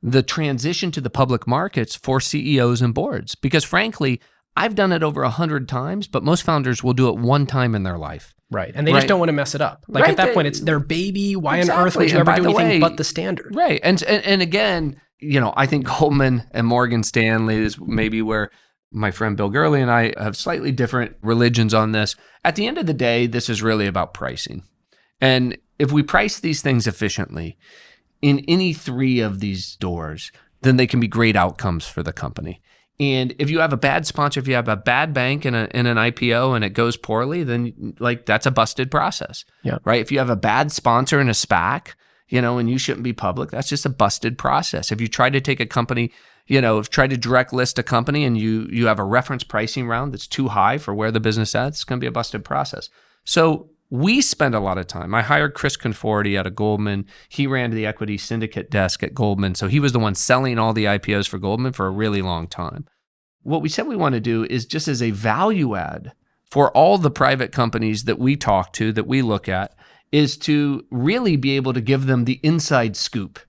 the transition to the public markets for CEOs and boards. Because frankly, I've done it over 100 times, but most founders will do it one time in their life. Right. And they just don't want to mess it up. Like at that point, it's their baby. Why on earth would you ever do anything but the standard? Right. And again, I think Goldman and Morgan Stanley is maybe where my friend Bill Gurley and I have slightly different religions on this. At the end of the day, this is really about pricing. And if we price these things efficiently in any three of these doors, then they can be great outcomes for the company. And if you have a bad sponsor, if you have a bad bank in an IPO and it goes poorly, then like that's a busted process, right? If you have a bad sponsor in a SPAC, and you shouldn't be public, that's just a busted process. If you try to take a company, try to direct list a company and you have a reference pricing round that's too high for where the business is at, it's going to be a busted process. So we spend a lot of time. I hired Chris Conforti out of Goldman. He ran the equity syndicate desk at Goldman. So he was the one selling all the IPOs for Goldman for a really long time. What we said we want to do is just as a value add for all the private companies that we talk to, that we look at, is to really be able to give them the inside scoop,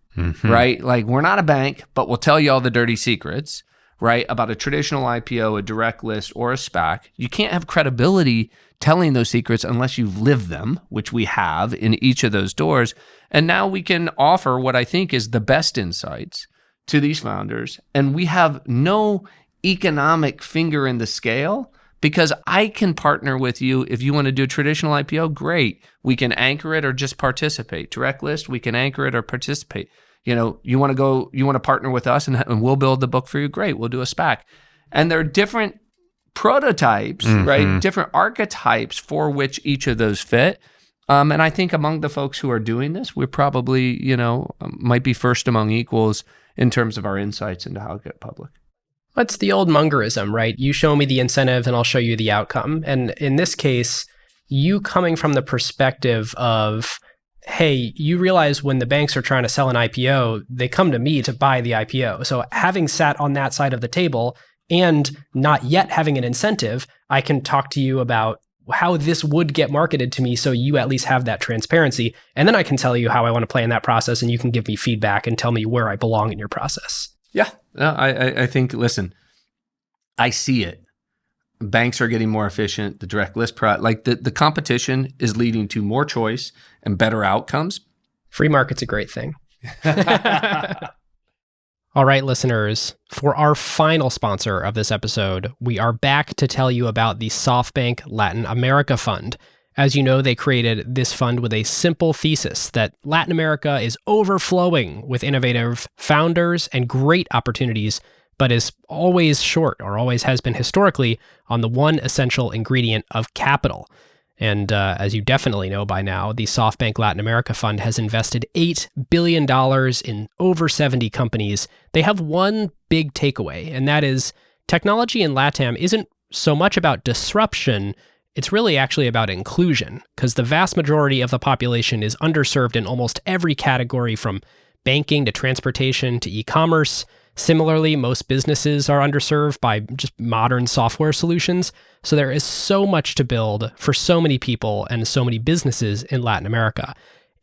right? Like, we're not a bank, but we'll tell you all the dirty secrets, right? About a traditional IPO, a direct list, or a SPAC. You can't have credibility telling those secrets unless you've lived them, which we have in each of those doors. And now we can offer what I think is the best insights to these founders. And we have no economic finger in the scale, because I can partner with you. If you want to do a traditional IPO, great. We can anchor it or just participate. Direct list, we can anchor it or participate. You want to partner with us and we'll build the book for you, great. We'll do a SPAC. And there are different prototypes, right? Different archetypes for which each of those fit. And I think among the folks who are doing this, we're probably, might be first among equals in terms of our insights into how to get public. It's the old Mungerism, right? You show me the incentive and I'll show you the outcome. And in this case, you coming from the perspective of, hey, you realize when the banks are trying to sell an IPO, they come to me to buy the IPO. So having sat on that side of the table and not yet having an incentive, I can talk to you about how this would get marketed to me, so you at least have that transparency. And then I can tell you how I want to play in that process, and you can give me feedback and tell me where I belong in your process. Yeah, no, I think, listen, I see it. Banks are getting more efficient. The direct list, the competition is leading to more choice and better outcomes. Free market's a great thing. All right, listeners, for our final sponsor of this episode, we are back to tell you about the Softbank Latin America Fund. As you know, they created this fund with a simple thesis that Latin America is overflowing with innovative founders and great opportunities, but is always short, or always has been historically, on the one essential ingredient of capital. And as you definitely know by now, the Softbank Latin America Fund has invested $8 billion in over 70 companies. They have one big takeaway, and that is technology in LATAM isn't so much about disruption. It's really actually about inclusion, because the vast majority of the population is underserved in almost every category, from banking to transportation to e-commerce. Similarly, most businesses are underserved by just modern software solutions. So there is so much to build for so many people and so many businesses in Latin America.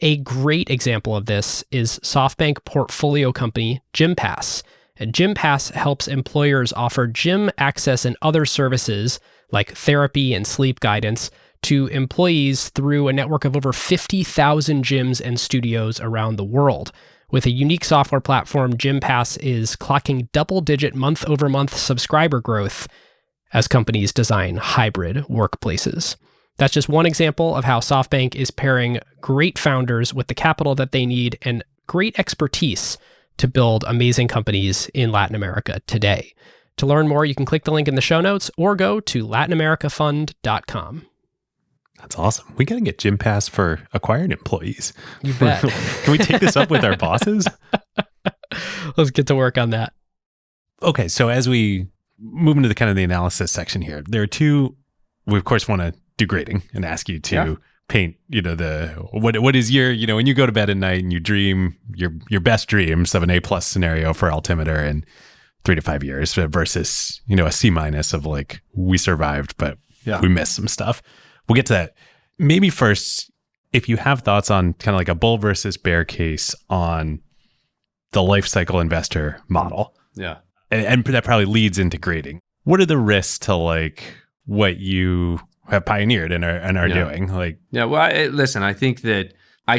A great example of this is SoftBank portfolio company GymPass. And GymPass helps employers offer gym access and other services like therapy and sleep guidance to employees through a network of over 50,000 gyms and studios around the world. With a unique software platform, GymPass is clocking double-digit month-over-month subscriber growth as companies design hybrid workplaces. That's just one example of how SoftBank is pairing great founders with the capital that they need and great expertise to build amazing companies in Latin America today. To learn more, you can click the link in the show notes or go to latinamericafund.com. That's awesome. We got to get GymPass for acquired employees. You bet. Can we take this up with our bosses? Let's get to work on that. Okay, so as we move into the kind of the analysis section here, there are two, we of course want to do grading and ask you to paint, what is your, when you go to bed at night and you dream your best dreams of an A+ scenario for Altimeter in 3 to 5 years versus, a C- of like, we survived, but we missed some stuff. We'll get to that. Maybe first, if you have thoughts on kind of like a bull versus bear case on the life cycle investor model. Yeah. And that probably leads into grading. What are the risks to like what you have pioneered and are doing? Listen, I think that I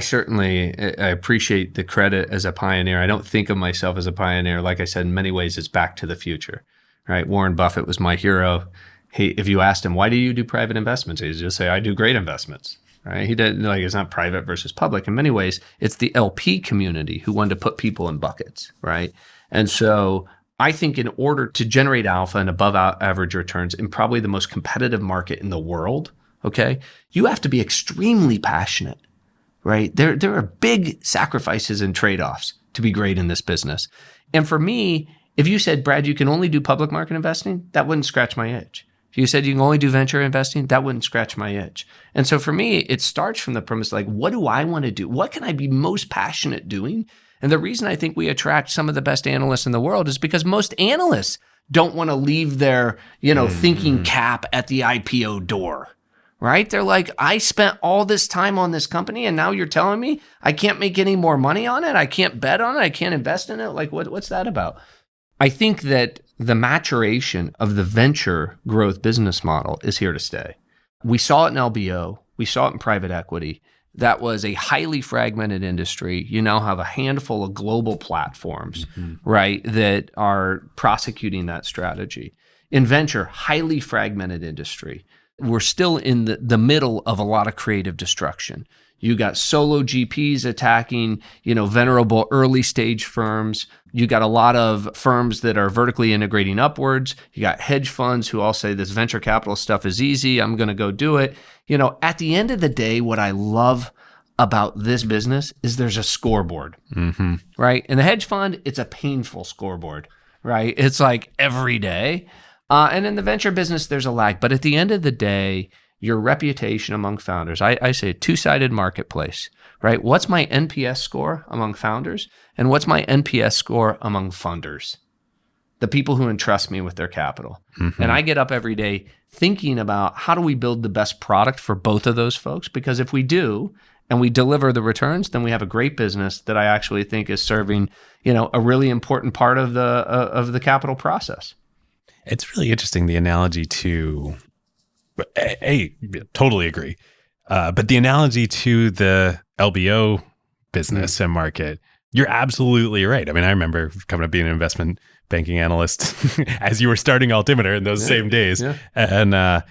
appreciate the credit as a pioneer. I don't think of myself as a pioneer. Like I said, in many ways, it's back to the future, right? Warren Buffett was my hero. If you asked him, why do you do private investments? He'd just say, I do great investments, right? He didn't, it's not private versus public. In many ways, it's the LP community who wanted to put people in buckets, right? And so I think in order to generate alpha and above average returns in probably the most competitive market in the world, okay, you have to be extremely passionate, right? There are big sacrifices and trade-offs to be great in this business. And for me, If you said, Brad, you can only do public market investing, that wouldn't scratch my itch. If you said you can only do venture investing, that wouldn't scratch my itch. And so for me, it starts from the premise, like, what do I want to do? What can I be most passionate doing? And the reason I think we attract some of the best analysts in the world is because most analysts don't want to leave their, thinking cap at the IPO door, right? They're like, I spent all this time on this company and now you're telling me I can't make any more money on it. I can't bet on it. I can't invest in it. Like, what's that about? I think that the maturation of the venture growth business model is here to stay. We saw it in LBO. We saw it in private equity. That was a highly fragmented industry. You now have a handful of global platforms, right, that are prosecuting that strategy. In venture, highly fragmented industry. We're still in the middle of a lot of creative destruction. You got solo GPs attacking, venerable early stage firms. You got a lot of firms that are vertically integrating upwards. You got hedge funds who all say this venture capital stuff is easy. I'm going to go do it. At the end of the day, what I love about this business is there's a scoreboard, right? In the hedge fund, it's a painful scoreboard, right? It's like every day. And in the venture business, there's a lag. But at the end of the day, your reputation among founders, I say a two-sided marketplace, right? What's my NPS score among founders? And what's my NPS score among funders? The people who entrust me with their capital. And I get up every day thinking about how do we build the best product for both of those folks? Because if we do, and we deliver the returns, then we have a great business that I actually think is serving, a really important part of the capital process. It's really interesting, the analogy to, totally agree. But the analogy to the LBO business and market, you're absolutely right. I mean, I remember coming up being an investment banking analyst as you were starting Altimeter in those same days. Yeah. And the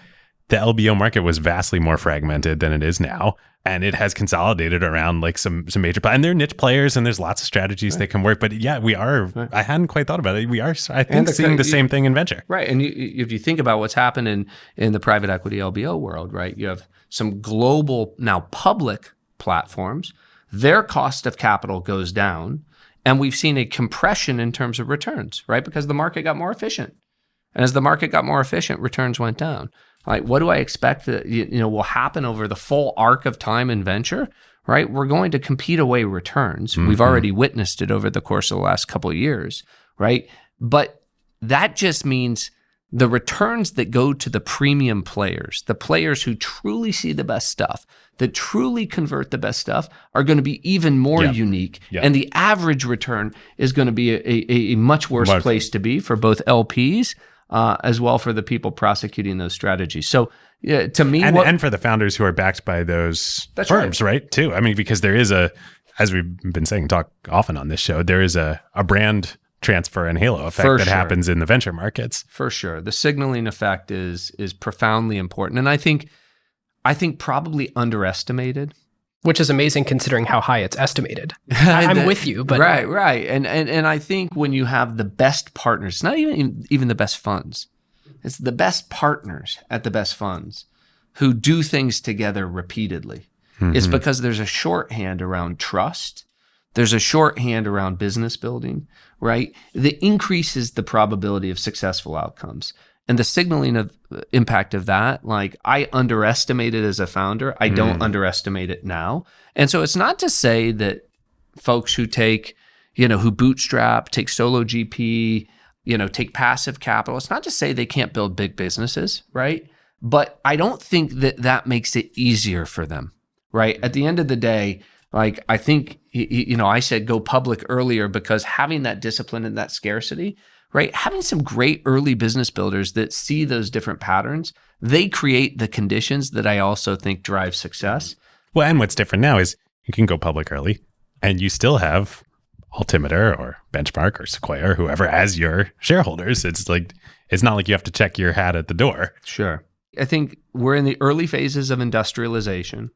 LBO market was vastly more fragmented than it is now. And it has consolidated around like some major, and they're niche players and there's lots of strategies that can work. But yeah, we are, I hadn't quite thought about it. We are, I think, seeing the same thing in venture. Right. And if you think about what's happened in the private equity LBO world, right, you have some global, now public platforms, their cost of capital goes down. And we've seen a compression in terms of returns, right? Because the market got more efficient. And as the market got more efficient, returns went down. Like, what do I expect that will happen over the full arc of time in venture, right? We're going to compete away returns. We've already witnessed it over the course of the last couple of years, right? But that just means the returns that go to the premium players, the players who truly see the best stuff, that truly convert the best stuff, are going to be even more unique. Yeah. And the average return is going to be a much worse place to be for both LPs as well for the people prosecuting those strategies. So to me, and for the founders who are backed by those firms, right? Too. I mean, because there is as we've been saying, talk often on this show, there is a brand transfer and halo effect that happens in the venture markets. For sure. The signaling effect is profoundly important. And I think probably underestimated. Which is amazing considering how high it's estimated. I'm with you, but right. And I think when you have the best partners, not even the best funds, it's the best partners at the best funds who do things together repeatedly. It's because there's a shorthand around trust. There's a shorthand around business building, right? That increases the probability of successful outcomes. And the signaling of impact of that, like, I underestimate it as a founder. I don't underestimate it now. And so it's not to say that folks who take, who bootstrap, take solo GP, take passive capital, it's not to say they can't build big businesses, right? But I don't think that makes it easier for them, right? At the end of the day, like, I think, I said go public earlier because having that discipline and that scarcity, right? Having some great early business builders that see those different patterns, they create the conditions that I also think drive success. Well, and what's different now is you can go public early and you still have Altimeter or Benchmark or Sequoia or whoever as your shareholders. It's not like you have to check your hat at the door. Sure. I think we're in the early phases of industrialization,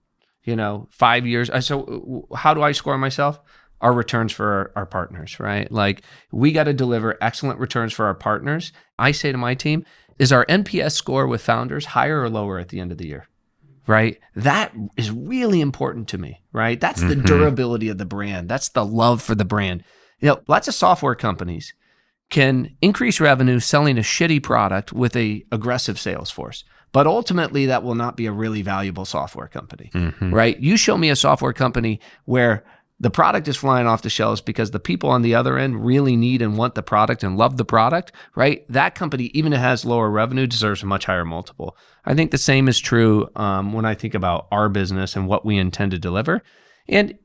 5 years. So how do I score myself? Our returns for our partners, right? Like, we got to deliver excellent returns for our partners. I say to my team, is our NPS score with founders higher or lower at the end of the year, right? That is really important to me, right? That's the durability of the brand. That's the love for the brand. Lots of software companies can increase revenue selling a shitty product with a aggressive sales force. But ultimately, that will not be a really valuable software company, right? You show me a software company where the product is flying off the shelves because the people on the other end really need and want the product and love the product, right? That company, even if it has lower revenue, deserves a much higher multiple. I think the same is true when I think about our business and what we intend to deliver. And,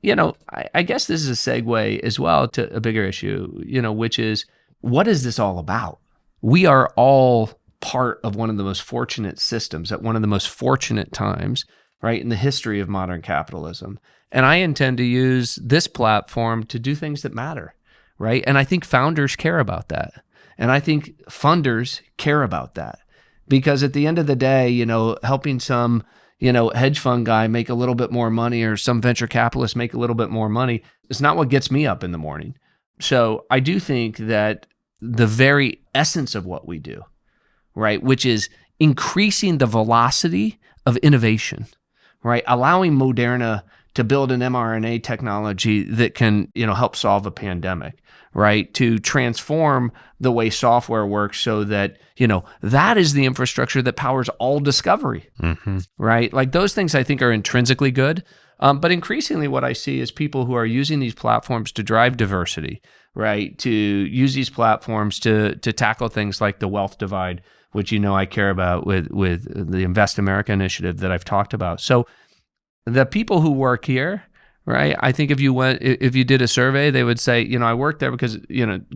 I guess this is a segue as well to a bigger issue, which is, what is this all about? We are all part of one of the most fortunate systems at one of the most fortunate times, right, in the history of modern capitalism. And I intend to use this platform to do things that matter, right? And I think founders care about that. And I think funders care about that. Because at the end of the day, helping some, hedge fund guy make a little bit more money or some venture capitalist make a little bit more money is not what gets me up in the morning. So I do think that the very essence of what we do, right, which is increasing the velocity of innovation, right, allowing Moderna to build an mRNA technology that can, help solve a pandemic, right, to transform the way software works so that, that is the infrastructure that powers all discovery, right? Like those things I think are intrinsically good. But increasingly what I see is people who are using these platforms to drive diversity, right, to use these platforms to tackle things like the wealth divide, which I care about with the Invest America initiative that I've talked about. So the people who work here, right, I think if you did a survey, they would say, I work there because,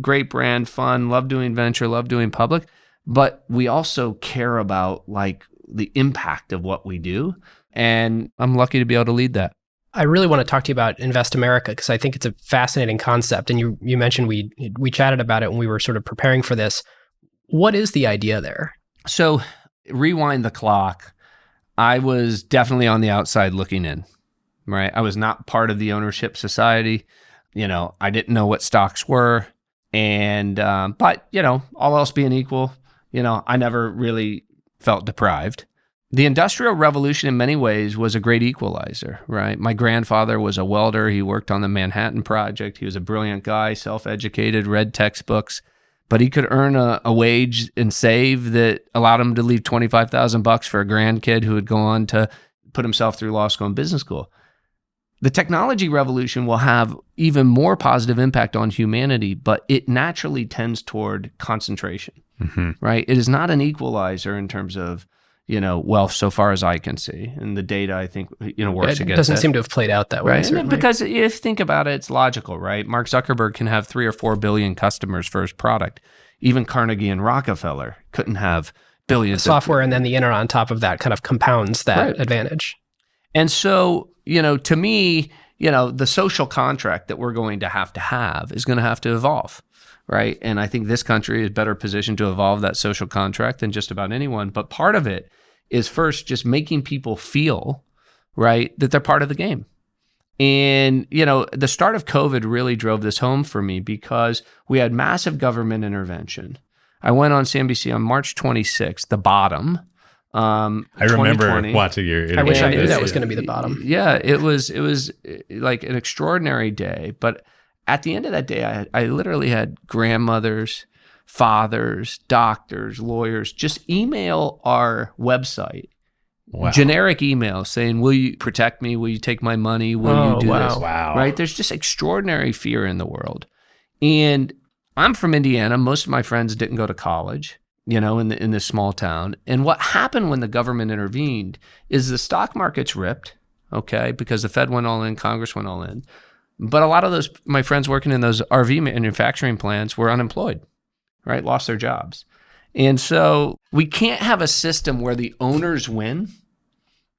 great brand, fun, love doing venture, love doing public, but we also care about like the impact of what we do. And I'm lucky to be able to lead that. I really want to talk to you about Invest America because I think it's a fascinating concept. And you mentioned we chatted about it when we were sort of preparing for this. What is the idea there? So rewind the clock. I was definitely on the outside looking in, right? I was not part of the ownership society. I didn't know what stocks were. And, but, all else being equal, I never really felt deprived. The Industrial Revolution in many ways was a great equalizer, right? My grandfather was a welder. He worked on the Manhattan Project. He was a brilliant guy, self-educated, read textbooks, but he could earn a wage and save that allowed him to leave $25,000 for a grandkid who would go on to put himself through law school and business school. The technology revolution will have even more positive impact on humanity, but it naturally tends toward concentration, right? It is not an equalizer in terms of wealth so far as I can see. And the data, I think, works against it. It doesn't seem to have played out that way, right? certainly. Because if you think about it, it's logical, right? Mark Zuckerberg can have 3 or 4 billion customers for his product. Even Carnegie and Rockefeller couldn't have billions. Software and then the internet on top of that kind of compounds that advantage. And so, to me, the social contract that we're going to have is going to have to evolve. Right. And I think this country is better positioned to evolve that social contract than just about anyone. But part of it is first just making people feel, right, that they're part of the game. And, the start of COVID really drove this home for me because we had massive government intervention. I went on CNBC on March 26th, the bottom. I remember watching your interview. I wish I knew that was going to be the bottom. Yeah, it was like an extraordinary day. But at the end of that day, I literally had grandmothers, fathers, doctors, lawyers just email our website, generic emails saying, will you protect me? Will you take my money? Will you do this? Wow. Right? There's just extraordinary fear in the world. And I'm from Indiana. Most of my friends didn't go to college, in this small town. And what happened when the government intervened is the stock markets ripped, okay, because the Fed went all in, Congress went all in. But a lot of my friends working in those RV manufacturing plants were unemployed, right? Lost their jobs. And so we can't have a system where the owners win,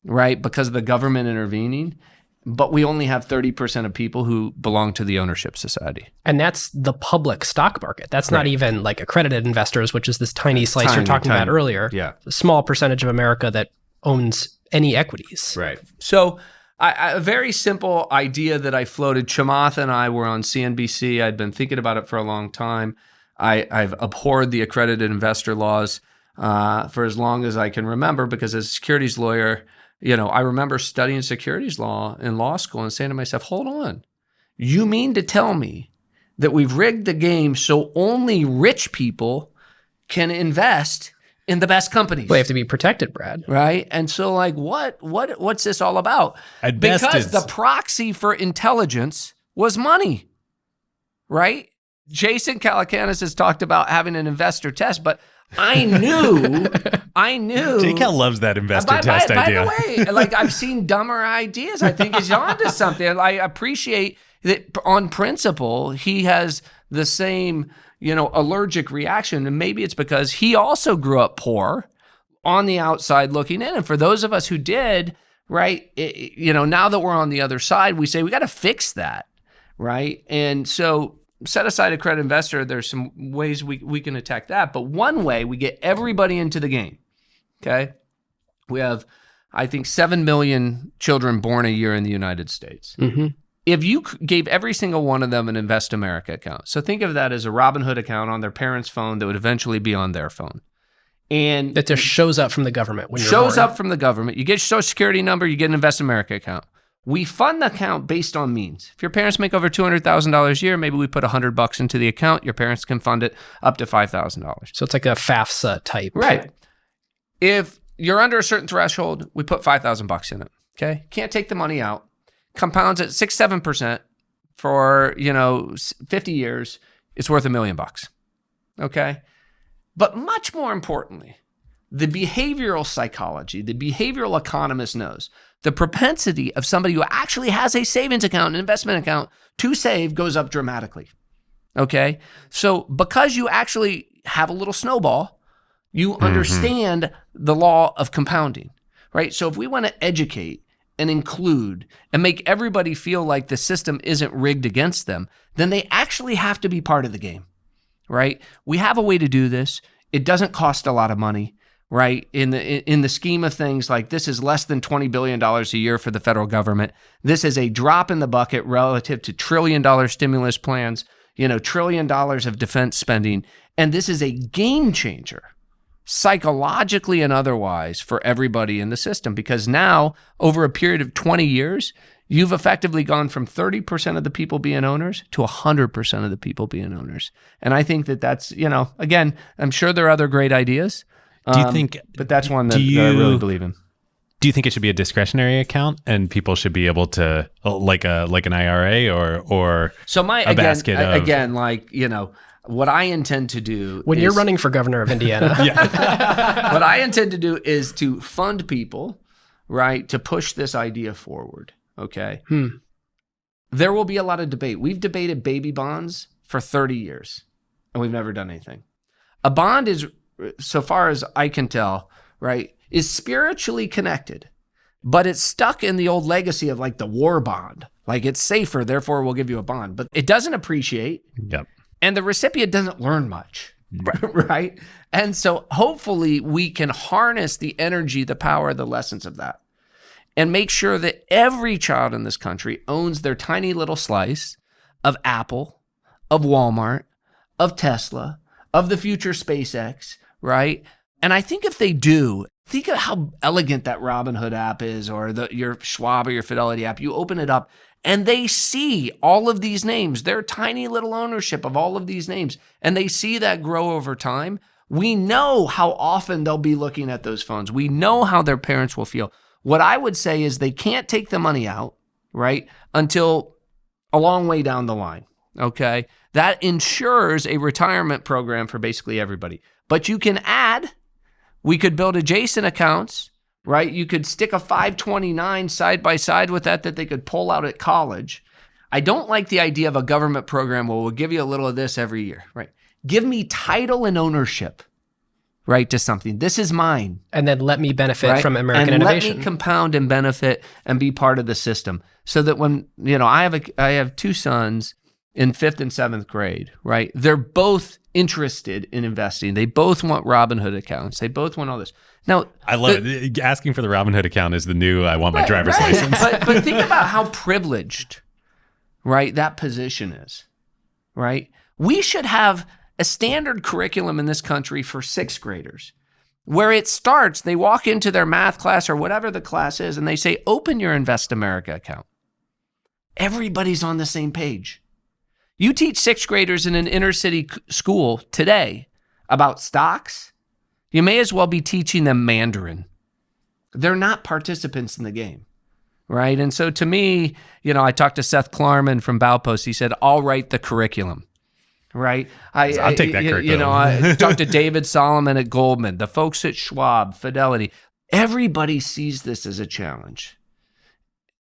right? Because of the government intervening, but we only have 30% of people who belong to the ownership society. And that's the public stock market. That's not even like accredited investors, which is this tiny slice you're talking about earlier. Yeah. A small percentage of America that owns any equities. Right. So a very simple idea that I floated. Chamath and I were on CNBC. I'd been thinking about it for a long time. I've abhorred the accredited investor laws for as long as I can remember because as a securities lawyer, I remember studying securities law in law school and saying to myself, hold on, you mean to tell me that we've rigged the game so only rich people can invest in the best companies. Well, they have to be protected, Brad. Right? And so like what's this all about? At best, Because it's- the proxy for intelligence was money. Right? Jason Calacanis has talked about having an investor test, but I knew. JCal loves that investor test by idea. the way, like I've seen dumber ideas. I think he's onto something. I appreciate that on principle, he has the same, allergic reaction. And maybe it's because he also grew up poor on the outside looking in. And for those of us who did, right, now that we're on the other side, we say we got to fix that, right? And so set aside a credit investor, there's some ways we can attack that. But one way, we get everybody into the game, okay? We have, I think, 7 million children born a year in the United States. Mm-hmm. If you gave every single one of them an Invest America account, so think of that as a Robinhood account on their parents' phone that would eventually be on their phone. And That just shows up from the government when you're shows born. up from the government. You get your Social Security number, you get an Invest America account. We fund the account based on means. If your parents make over $200,000 a year, maybe we put $100 into the account. Your parents can fund it up to $5,000. So it's like a FAFSA type. Right. If you're under a certain threshold, we put $5,000 in it. Okay. Can't take the money out. Compounds at 6-7% for 50 years. It's worth $1 million. Okay. But much more importantly, the behavioral psychology, the behavioral economist knows the propensity of somebody who actually has a savings account, an investment account to save goes up dramatically. Okay. So because you actually have a little snowball, you understand the law of compounding, right? So if we want to educate and include and make everybody feel like the system isn't rigged against them, then they actually have to be part of the game, right? We have a way to do this. It doesn't cost a lot of money. Right? In the scheme of things, like this is less than $20 billion a year for the federal government. This is a drop in the bucket relative to $1 trillion stimulus plans, $1 trillion of defense spending. And this is a game changer, psychologically and otherwise, for everybody in the system. Because now, over a period of 20 years, you've effectively gone from 30% of the people being owners to 100% of the people being owners. And I think that's, again, I'm sure there are other great ideas. Do you think? But that's one that I really believe in. Do you think it should be a discretionary account and people should be able to like an IRA or so basket of what I intend to do When you're running for governor of Indiana. what I intend to do is to fund people, right, to push this idea forward. Okay. There will be a lot of debate. We've debated baby bonds for 30 years and we've never done anything. A bond is, so far as I can tell, right, is spiritually connected, but it's stuck in the old legacy of like the war bond. Like it's safer, therefore we'll give you a bond, but it doesn't appreciate. Yep. And the recipient doesn't learn much, right? And so hopefully we can harness the energy, the power, the lessons of that and make sure that every child in this country owns their tiny little slice of Apple, of Walmart, of Tesla, of the future SpaceX, right? And I think if they do, think of how elegant that Robinhood app is, or your Schwab or your Fidelity app. You open it up and they see all of these names, their tiny little ownership of all of these names, and they see that grow over time. We know how often they'll be looking at those phones. We know how their parents will feel. What I would say is they can't take the money out, right, until a long way down the line, okay? That ensures a retirement program for basically everybody. But you can add, we could build adjacent accounts, right? You could stick a 529 side by side with that they could pull out at college. I don't like the idea of a government program where we'll give you a little of this every year, right? Give me title and ownership, right, to something. This is mine. And then let me benefit Right? from American and innovation. let me compound and benefit and be part of the system. So that when, I have two sons in 5th and 7th grade, right? They're both interested in investing. They both want Robinhood accounts. They both want all this. Now, I love it. Asking for the Robinhood account is the new I want my driver's license. But think about how privileged, right, that position is, right? We should have a standard curriculum in this country for 6th graders where it starts, they walk into their math class or whatever the class is, and they say, open your Invest America account. Everybody's on the same page. You teach sixth graders in an inner city school today about stocks, you may as well be teaching them Mandarin. They're not participants in the game, right? And so to me, I talked to Seth Klarman from Baupost. He said, I'll write the curriculum, right? I'll take that curriculum. I talked to David Solomon at Goldman, the folks at Schwab, Fidelity. Everybody sees this as a challenge.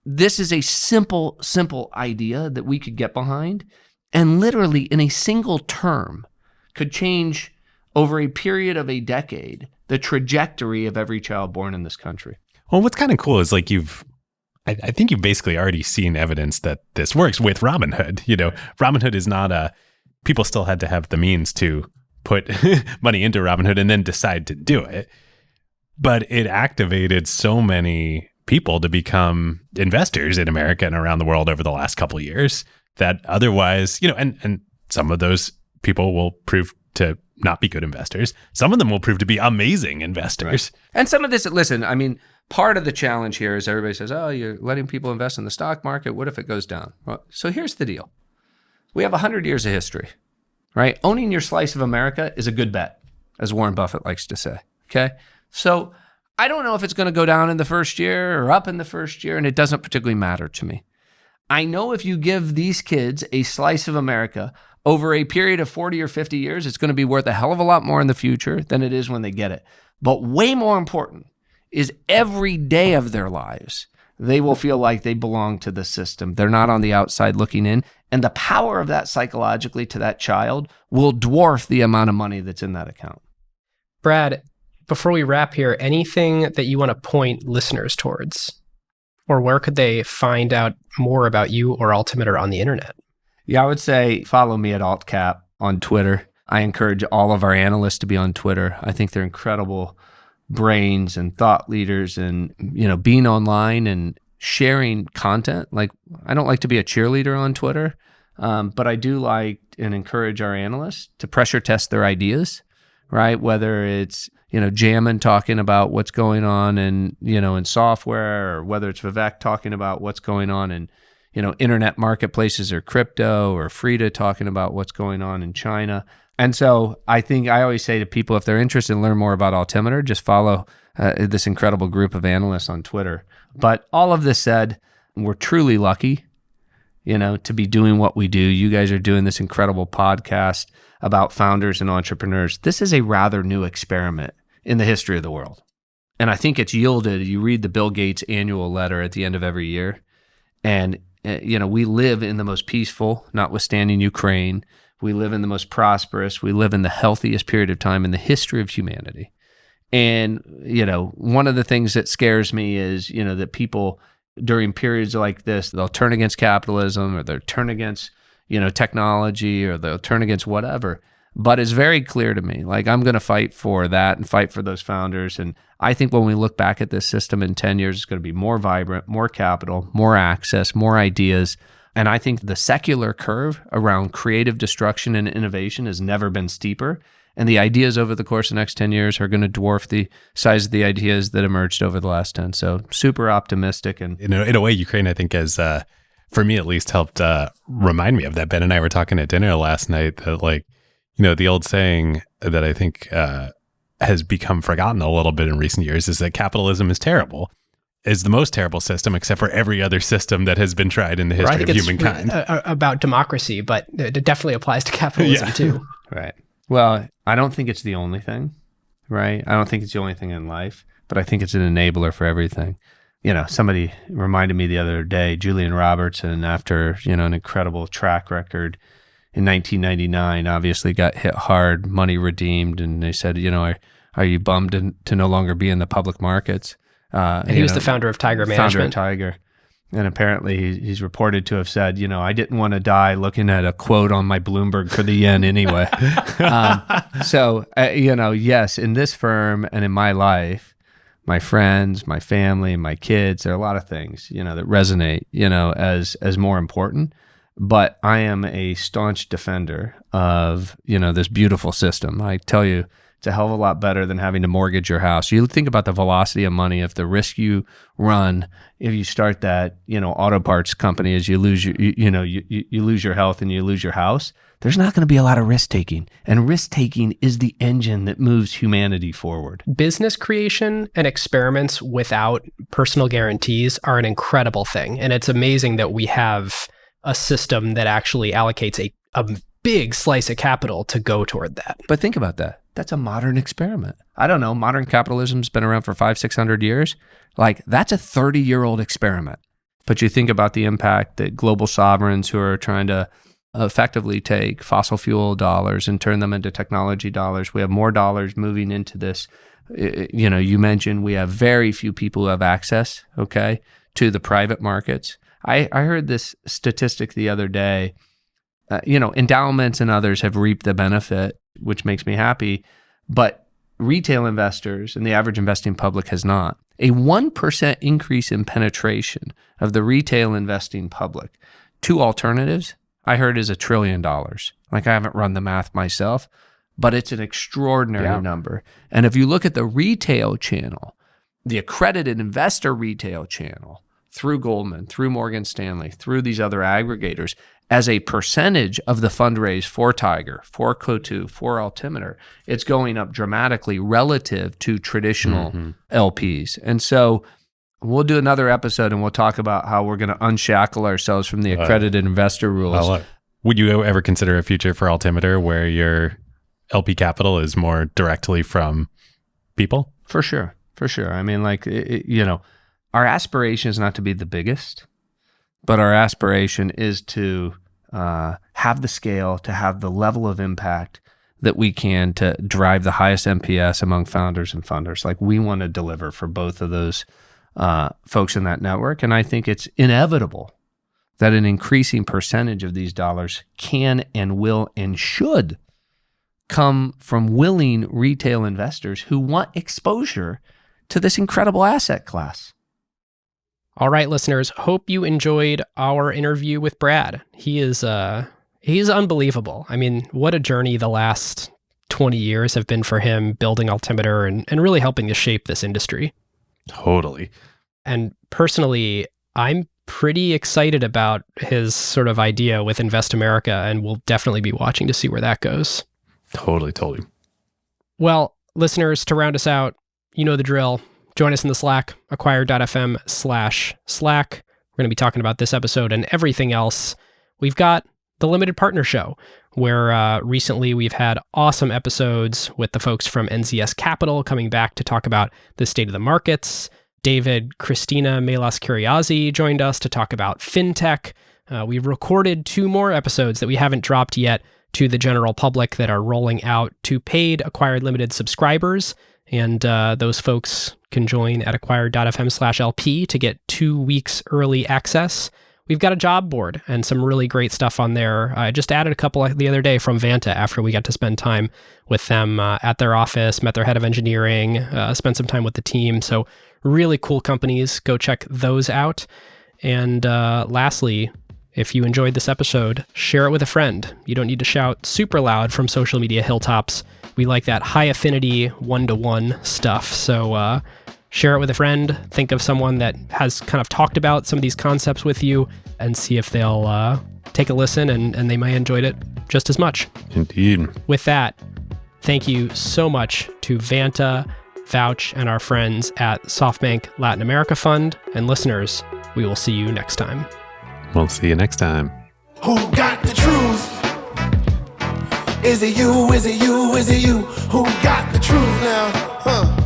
This is a simple idea that we could get behind, and literally in a single term could change over a period of a decade the trajectory of every child born in this country. Well, what's kind of cool is like I think you've basically already seen evidence that this works with Robinhood. Robinhood is not people still had to have the means to put money into Robinhood and then decide to do it. But it activated so many people to become investors in America and around the world over the last couple of years that otherwise, and some of those people will prove to not be good investors. Some of them will prove to be amazing investors. Right. And some of this, listen, part of the challenge here is everybody says, oh, you're letting people invest in the stock market. What if it goes down? Well, so here's the deal. We have 100 years of history, right? Owning your slice of America is a good bet, as Warren Buffett likes to say, okay? So I don't know if it's going to go down in the first year or up in the first year, and it doesn't particularly matter to me. I know if you give these kids a slice of America over a period of 40 or 50 years, it's going to be worth a hell of a lot more in the future than it is when they get it. But way more important is every day of their lives, they will feel like they belong to the system. They're not on the outside looking in. And the power of that psychologically to that child will dwarf the amount of money that's in that account. Brad, before we wrap here, anything that you want to point listeners towards? Or where could they find out more about you or Altimeter on the internet? Yeah, I would say follow me at AltCap on Twitter. I encourage all of our analysts to be on Twitter. I think they're incredible brains and thought leaders, and being online and sharing content. Like, I don't like to be a cheerleader on Twitter, but I do like and encourage our analysts to pressure test their ideas, right? Whether it's Jamin talking about what's going on in software, or whether it's Vivek talking about what's going on in internet marketplaces or crypto, or Frida talking about what's going on in China. And so I think I always say to people, if they're interested in learn more about Altimeter, just follow this incredible group of analysts on Twitter. But all of this said, we're truly lucky, to be doing what we do. You guys are doing this incredible podcast about founders and entrepreneurs. This is a rather new experiment in the history of the world. And I think it's yielded. You read the Bill Gates annual letter at the end of every year, and we live in the most peaceful, notwithstanding Ukraine. We live in the most prosperous. We live in the healthiest period of time in the history of humanity. And, one of the things that scares me is, that people during periods like this, they'll turn against capitalism, or they'll turn against, technology, or they'll turn against whatever. But it's very clear to me, like, I'm going to fight for that and fight for those founders. And I think when we look back at this system in 10 years, it's going to be more vibrant, more capital, more access, more ideas. And I think the secular curve around creative destruction and innovation has never been steeper. And the ideas over the course of the next 10 years are going to dwarf the size of the ideas that emerged over the last 10. So super optimistic. And in a way, Ukraine, I think, has, for me at least, helped remind me of that. Ben and I were talking at dinner last night that, the old saying that I think has become forgotten a little bit in recent years is that capitalism is terrible. Is the most terrible system, except for every other system that has been tried in the history of humankind. About democracy, but it definitely applies to capitalism too. Right. Well, I don't think it's the only thing, right? I don't think it's the only thing in life, but I think it's an enabler for everything. Somebody reminded me the other day, Julian Robertson, after, an incredible track record in 1999, obviously got hit hard, money redeemed, and they said, are you bummed to no longer be in the public markets? And he was the founder of Tiger Management. Founder of Tiger. And apparently he's reported to have said, I didn't want to die looking at a quote on my Bloomberg for the yen anyway. Yes, in this firm and in my life, my friends, my family, my kids, there are a lot of things, that resonate, as more important. But I am a staunch defender of, this beautiful system. I tell you, It's a hell of a lot better than having to mortgage your house. You think about the velocity of money. If the risk you run, if you start that, auto parts company, as you lose you lose your health and you lose your house, there's not going to be a lot of risk taking. And risk taking is the engine that moves humanity forward. Business creation and experiments without personal guarantees are an incredible thing. And it's amazing that we have a system that actually allocates a big slice of capital to go toward that. But think about that. That's a modern experiment. I don't know. Modern capitalism's been around for 500-600 years. Like, that's a 30-year-old experiment. But you think about the impact that global sovereigns who are trying to effectively take fossil fuel dollars and turn them into technology dollars. We have more dollars moving into this. You mentioned we have very few people who have access, to the private markets. I heard this statistic the other day. Endowments and others have reaped the benefit, which makes me happy, but retail investors and the average investing public has not. A 1% increase in penetration of the retail investing public to alternatives, I heard, is $1 trillion. Like, I haven't run the math myself, but it's an extraordinary number. And if you look at the retail channel, the accredited investor retail channel, through Goldman, through Morgan Stanley, through these other aggregators, as a percentage of the fundraise for Tiger, for Coatue, for Altimeter, it's going up dramatically relative to traditional LPs. And so we'll do another episode and we'll talk about how we're going to unshackle ourselves from the accredited investor rules. Would you ever consider a future for Altimeter where your LP capital is more directly from people? For sure. I mean, our aspiration is not to be the biggest, but our aspiration is to have the scale, to have the level of impact that we can to drive the highest NPS among founders and funders. Like, we want to deliver for both of those folks in that network. And I think it's inevitable that an increasing percentage of these dollars can and will and should come from willing retail investors who want exposure to this incredible asset class. All right, listeners, hope you enjoyed our interview with Brad. He's unbelievable. I mean, what a journey the last 20 years have been for him, building Altimeter and really helping to shape this industry. Totally. And personally, I'm pretty excited about his sort of idea with Invest America, and we'll definitely be watching to see where that goes. Totally. Well, listeners, to round us out, you know the drill. Join us in the Slack, acquire.fm/Slack. We're going to be talking about this episode and everything else. We've got the Limited Partner Show, where recently we've had awesome episodes with the folks from NZS Capital coming back to talk about the state of the markets. David, Christina Melas-Curiazzi joined us to talk about fintech. We've recorded 2 more episodes that we haven't dropped yet to the general public that are rolling out to paid Acquired Limited subscribers. And those folks can join at acquire.fm/LP to get 2 weeks early access. We've got a job board and some really great stuff on there. I just added a couple the other day from Vanta after we got to spend time with them at their office, met their head of engineering, spent some time with the team. So really cool companies. Go check those out. And lastly, if you enjoyed this episode, share it with a friend. You don't need to shout super loud from social media hilltops. We like that high affinity one-to-one stuff. So share it with a friend. Think of someone that has kind of talked about some of these concepts with you and see if they'll take a listen and they might enjoy it just as much. Indeed. With that, thank you so much to Vanta, Vouch, and our friends at Softbank Latin America Fund. And listeners, we will see you next time. We'll see you next time. Who got the truth? Is it you? Is it you? Is it you? Who got the truth now?